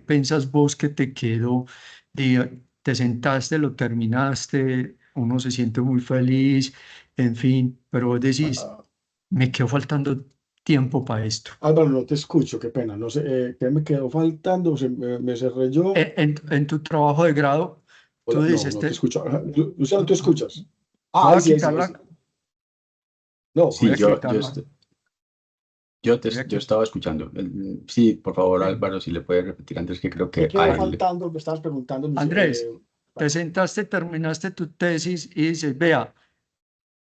Speaker 5: pensás vos que te quedó? Te sentaste, lo terminaste, uno se siente muy feliz, en fin, pero vos decís, Me quedó faltando tiempo para esto.
Speaker 2: Álvaro, no te escucho, qué pena. No sé, ¿qué me quedó faltando? Me cerré yo.
Speaker 5: En tu trabajo de grado, tú
Speaker 2: Hola, no,
Speaker 5: dices,
Speaker 2: no te escucho. Luciano, ¿tú
Speaker 5: voy
Speaker 2: escuchas? Ah,
Speaker 5: a
Speaker 2: ahí sí, ahí sí, ahí sí.
Speaker 5: quitarla,
Speaker 2: No,
Speaker 5: voy
Speaker 1: Sí,
Speaker 5: a
Speaker 2: ahí sí.
Speaker 5: quitarla, voy a
Speaker 1: yo
Speaker 5: quitar.
Speaker 1: estaba escuchando. Sí, por favor,
Speaker 5: Sí.
Speaker 1: Álvaro, si le puede repetir antes, que creo
Speaker 2: ¿Qué
Speaker 1: que a
Speaker 2: quedó
Speaker 1: él.
Speaker 2: faltando? Me estabas preguntando,
Speaker 5: Andrés, te
Speaker 2: Álvaro.
Speaker 5: sentaste, terminaste tu tesis y dices, vea,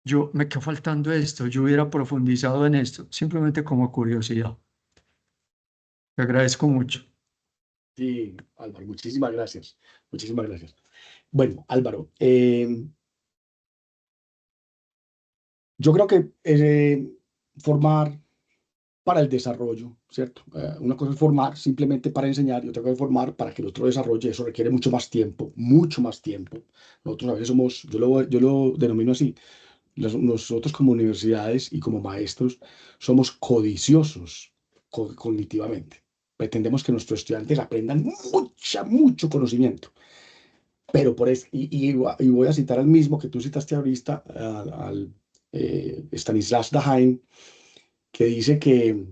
Speaker 5: yo me quedó faltando esto, yo hubiera profundizado en esto, simplemente como curiosidad. Te agradezco mucho.
Speaker 2: Sí, Álvaro, muchísimas gracias. Muchísimas gracias. Bueno, Álvaro, yo creo que formar para el desarrollo, ¿cierto? Una cosa es formar simplemente para enseñar y otra cosa es formar para que el otro desarrolle. Eso requiere mucho más tiempo, mucho más tiempo. Nosotros a veces somos, yo lo denomino así, nosotros como universidades y como maestros somos codiciosos cognitivamente. Pretendemos que nuestros estudiantes aprendan mucho conocimiento. Pero por eso, y voy a citar al mismo que tú citaste ahorita, Stanislas Dehaene, que dice que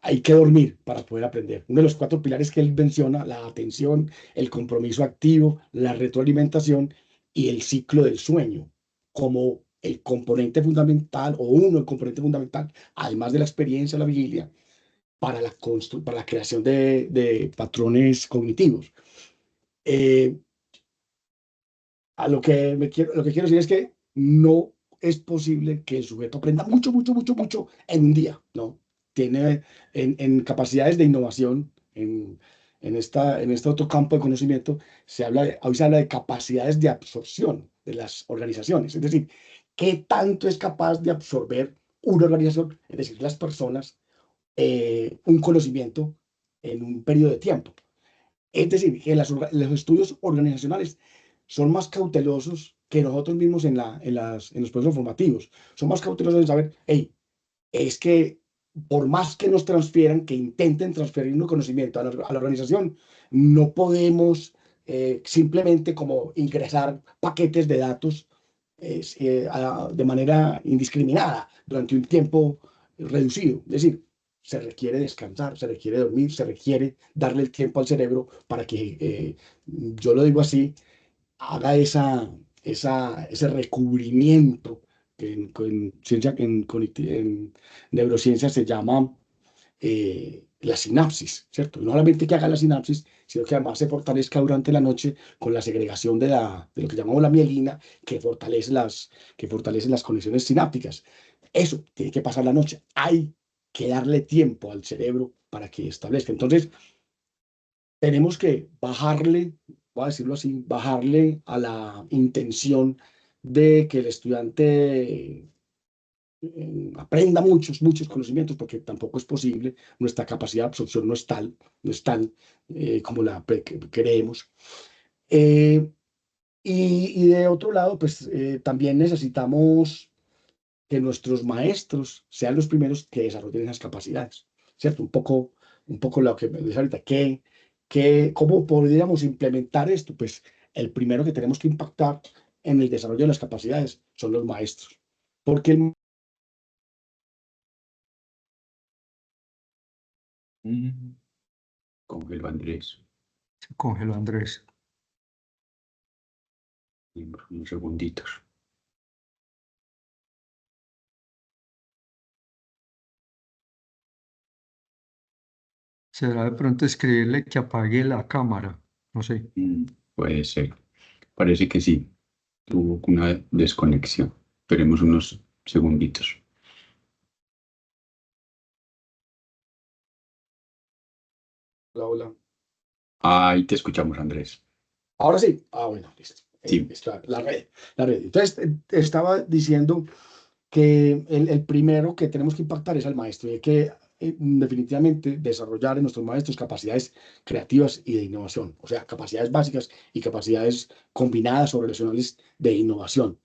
Speaker 2: hay que dormir para poder aprender. Uno de los 4 pilares que él menciona, la atención, el compromiso activo, la retroalimentación y el ciclo del sueño, como el componente fundamental o uno el componente fundamental, además de la experiencia, la vigilia, para la creación de patrones cognitivos. Eh, lo que quiero decir es que no es posible que el sujeto aprenda mucho en un día, ¿no? Tiene en capacidades de innovación, en este otro campo de conocimiento, hoy se habla de capacidades de absorción de las organizaciones, es decir, qué tanto es capaz de absorber una organización, es decir, las personas, un conocimiento en un periodo de tiempo. Es decir, que los estudios organizacionales son más cautelosos que nosotros mismos en los procesos formativos. Son más cautelosos en saber, hey, es que por más que nos transfieran, que intenten transferir un conocimiento a la organización, no podemos simplemente como ingresar paquetes de datos de manera indiscriminada durante un tiempo reducido. Es decir, se requiere descansar, se requiere dormir, se requiere darle el tiempo al cerebro para que, yo lo digo así, haga ese recubrimiento que en neurociencia se llama la sinapsis, ¿cierto? Y no solamente que haga la sinapsis, sino que además se fortalezca durante la noche con la segregación de lo que llamamos la mielina, que fortalece las conexiones sinápticas. Eso tiene que pasar la noche. Hay que darle tiempo al cerebro para que establezca. Entonces, tenemos que bajarle, voy a decirlo así, bajarle a la intención de que el estudiante aprenda muchos conocimientos, porque tampoco es posible, nuestra capacidad de absorción no es tal como creemos. Eh, y de otro lado, pues también necesitamos que nuestros maestros sean los primeros que desarrollen esas capacidades, ¿cierto? Un poco lo que me dice ahorita, ¿cómo podríamos implementar esto? Pues el primero que tenemos que impactar en el desarrollo de las capacidades son los maestros, porque
Speaker 1: Congeló Andrés.
Speaker 5: Se congeló Andrés.
Speaker 1: Unos segunditos.
Speaker 5: ¿Será de pronto escribirle que apague la cámara? No sé.
Speaker 1: Puede ser. Parece que sí. Tuvo una desconexión. Esperemos unos segunditos.
Speaker 2: hola.
Speaker 1: Ahí te escuchamos, Andrés.
Speaker 2: Ahora sí. Bueno, listo.
Speaker 1: Sí.
Speaker 2: Está la red, la red. Entonces, estaba diciendo que el primero que tenemos que impactar es al maestro y hay que definitivamente desarrollar en nuestros maestros capacidades creativas y de innovación, o sea, capacidades básicas y capacidades combinadas o relacionales de innovación,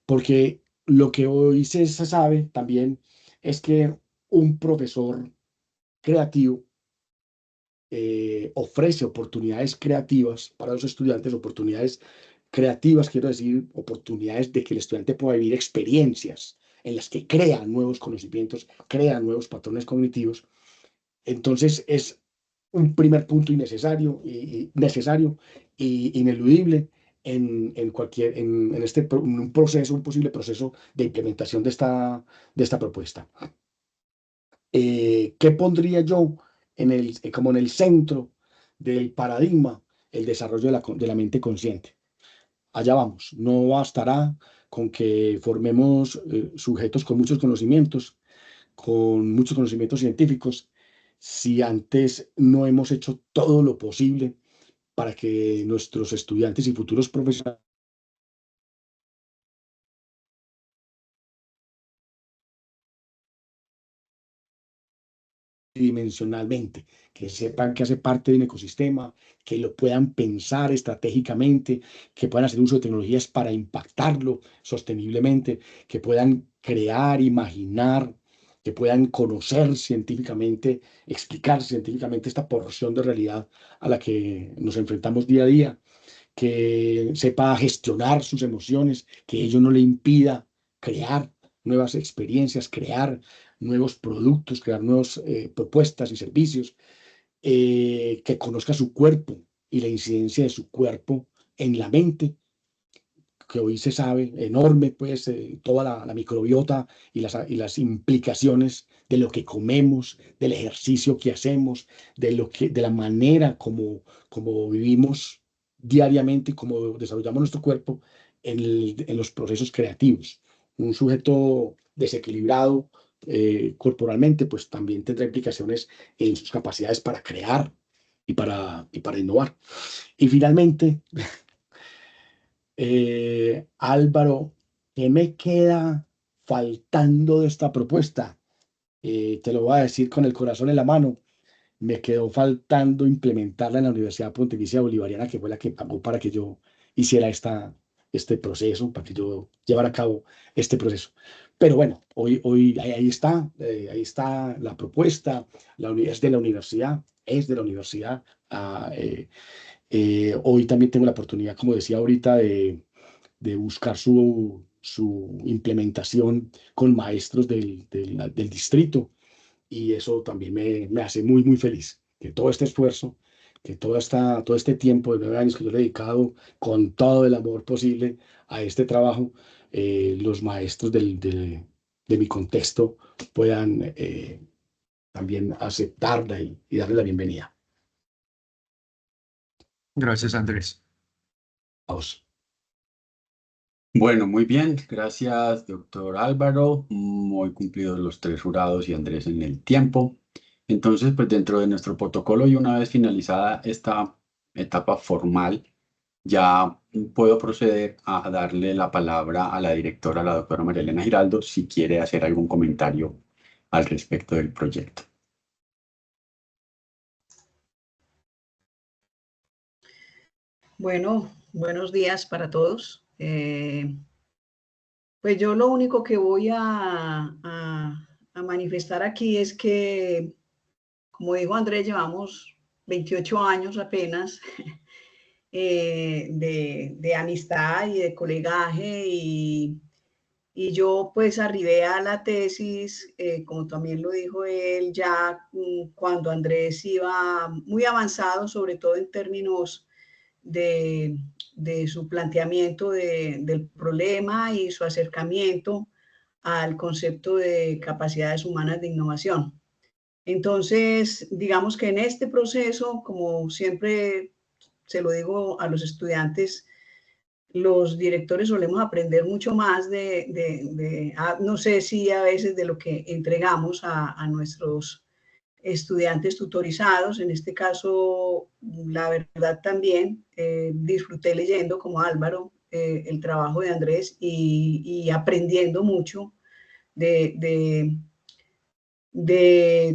Speaker 2: porque lo que hoy se sabe también es que un profesor creativo ofrece oportunidades creativas para los estudiantes, oportunidades creativas, quiero decir, oportunidades de que el estudiante pueda vivir experiencias en las que crean nuevos conocimientos, crean nuevos patrones cognitivos. Entonces es un primer punto necesario e ineludible en un posible proceso de implementación de esta propuesta. ¿Qué pondría yo como en el centro del paradigma? El desarrollo de la mente consciente. Allá vamos, no bastará con que formemos sujetos con muchos conocimientos científicos, si antes no hemos hecho todo lo posible para que nuestros estudiantes y futuros profesionales dimensionalmente, que sepan que hace parte de un ecosistema, que lo puedan pensar estratégicamente, que puedan hacer uso de tecnologías para impactarlo sosteniblemente, que puedan crear, imaginar, que puedan conocer científicamente, explicar científicamente esta porción de realidad a la que nos enfrentamos día a día, que sepa gestionar sus emociones, que ello no le impida crear nuevas experiencias, crear nuevos productos, crear nuevas propuestas y servicios, que conozca su cuerpo y la incidencia de su cuerpo en la mente, que hoy se sabe, enorme, pues, toda la microbiota y las implicaciones de lo que comemos, del ejercicio que hacemos, de la manera como vivimos diariamente y cómo desarrollamos nuestro cuerpo en los procesos creativos. Un sujeto desequilibrado corporalmente, pues también tendrá implicaciones en sus capacidades para crear y para innovar. Y finalmente, Álvaro, ¿qué me queda faltando de esta propuesta? Te lo voy a decir con el corazón en la mano. Me quedó faltando implementarla en la Universidad Pontificia Bolivariana, que fue la que pagó para que yo hiciera este proceso, para que yo llevara a cabo este proceso. Pero bueno, hoy ahí está la propuesta, es de la universidad. Hoy también tengo la oportunidad, como decía ahorita, de buscar su implementación con maestros del distrito, y eso también me hace muy, muy feliz, que todo este esfuerzo, que todo este tiempo de 9 años que yo le he dedicado con todo el amor posible a este trabajo, los maestros de mi contexto puedan también aceptarla y darle la bienvenida
Speaker 5: Gracias, Andrés.
Speaker 2: a vos.
Speaker 1: Bueno, muy bien. Gracias, doctor Álvaro. Muy cumplidos los 3 jurados y Andrés en el tiempo. Entonces, pues dentro de nuestro protocolo y una vez finalizada esta etapa formal, ya puedo proceder a darle la palabra a la directora, la doctora María Elena Giraldo, si quiere hacer algún comentario al respecto del proyecto.
Speaker 6: Bueno, buenos días para todos. Pues yo lo único que voy a manifestar aquí es que, como dijo Andrés, llevamos 28 años apenas de amistad y de colegaje, y yo pues arribé a la tesis, como también lo dijo él, ya cuando Andrés iba muy avanzado, sobre todo en términos de su planteamiento del problema y su acercamiento al concepto de capacidades humanas de innovación. Entonces, digamos que en este proceso, como siempre se lo digo a los estudiantes, los directores solemos aprender mucho más no sé si a veces de lo que entregamos a nuestros estudiantes tutorizados. En este caso, la verdad también disfruté leyendo como Álvaro el trabajo de Andrés y aprendiendo mucho de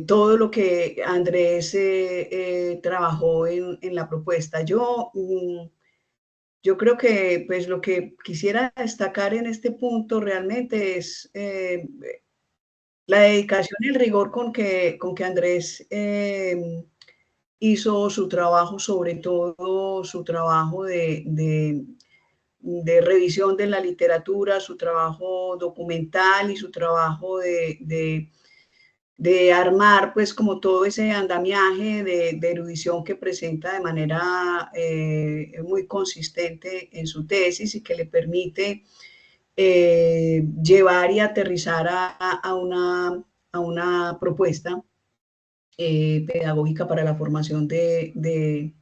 Speaker 6: todo lo que Andrés trabajó en la propuesta. Yo creo que pues lo que quisiera destacar en este punto realmente es la dedicación y el rigor con que Andrés hizo su trabajo, sobre todo su trabajo revisión de la literatura, su trabajo documental y su trabajo de armar pues como todo ese andamiaje de erudición que presenta de manera muy consistente en su tesis y que le permite llevar y aterrizar a una propuesta pedagógica para la formación de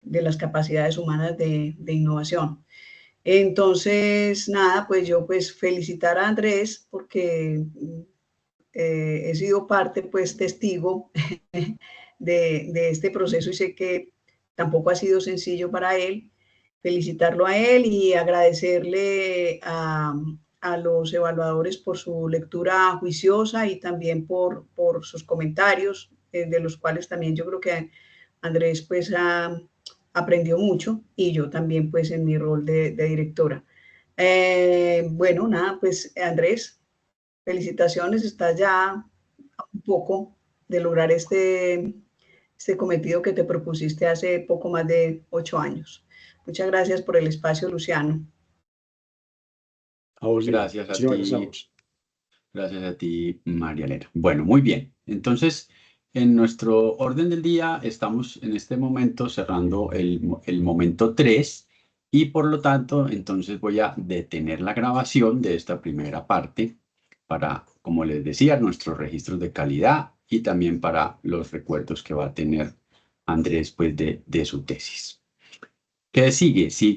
Speaker 6: las capacidades humanas de innovación. Entonces, nada, pues yo pues felicitar a Andrés porque he sido parte, pues testigo de este proceso y sé que tampoco ha sido sencillo para él. Felicitarlo a él y agradecerle a los evaluadores por su lectura juiciosa y también por sus comentarios, de los cuales también yo creo que Andrés pues aprendió mucho y yo también pues en mi rol de directora. Bueno, nada, pues Andrés, felicitaciones, estás ya a un poco de lograr este cometido que te propusiste hace poco más de 8 años. Muchas gracias por el espacio, Luciano.
Speaker 2: A vos, Diego.
Speaker 1: Gracias a
Speaker 2: Muchísimas gracias a
Speaker 1: ti.
Speaker 2: vos.
Speaker 1: Gracias a ti, María Elena. Bueno, muy bien. Entonces, en nuestro orden del día estamos en este momento cerrando el momento 3 y por lo tanto, entonces voy a detener la grabación de esta primera parte para, como les decía, nuestros registros de calidad y también para los recuerdos que va a tener Andrés pues, de su tesis. ¿Qué sigue? Sigue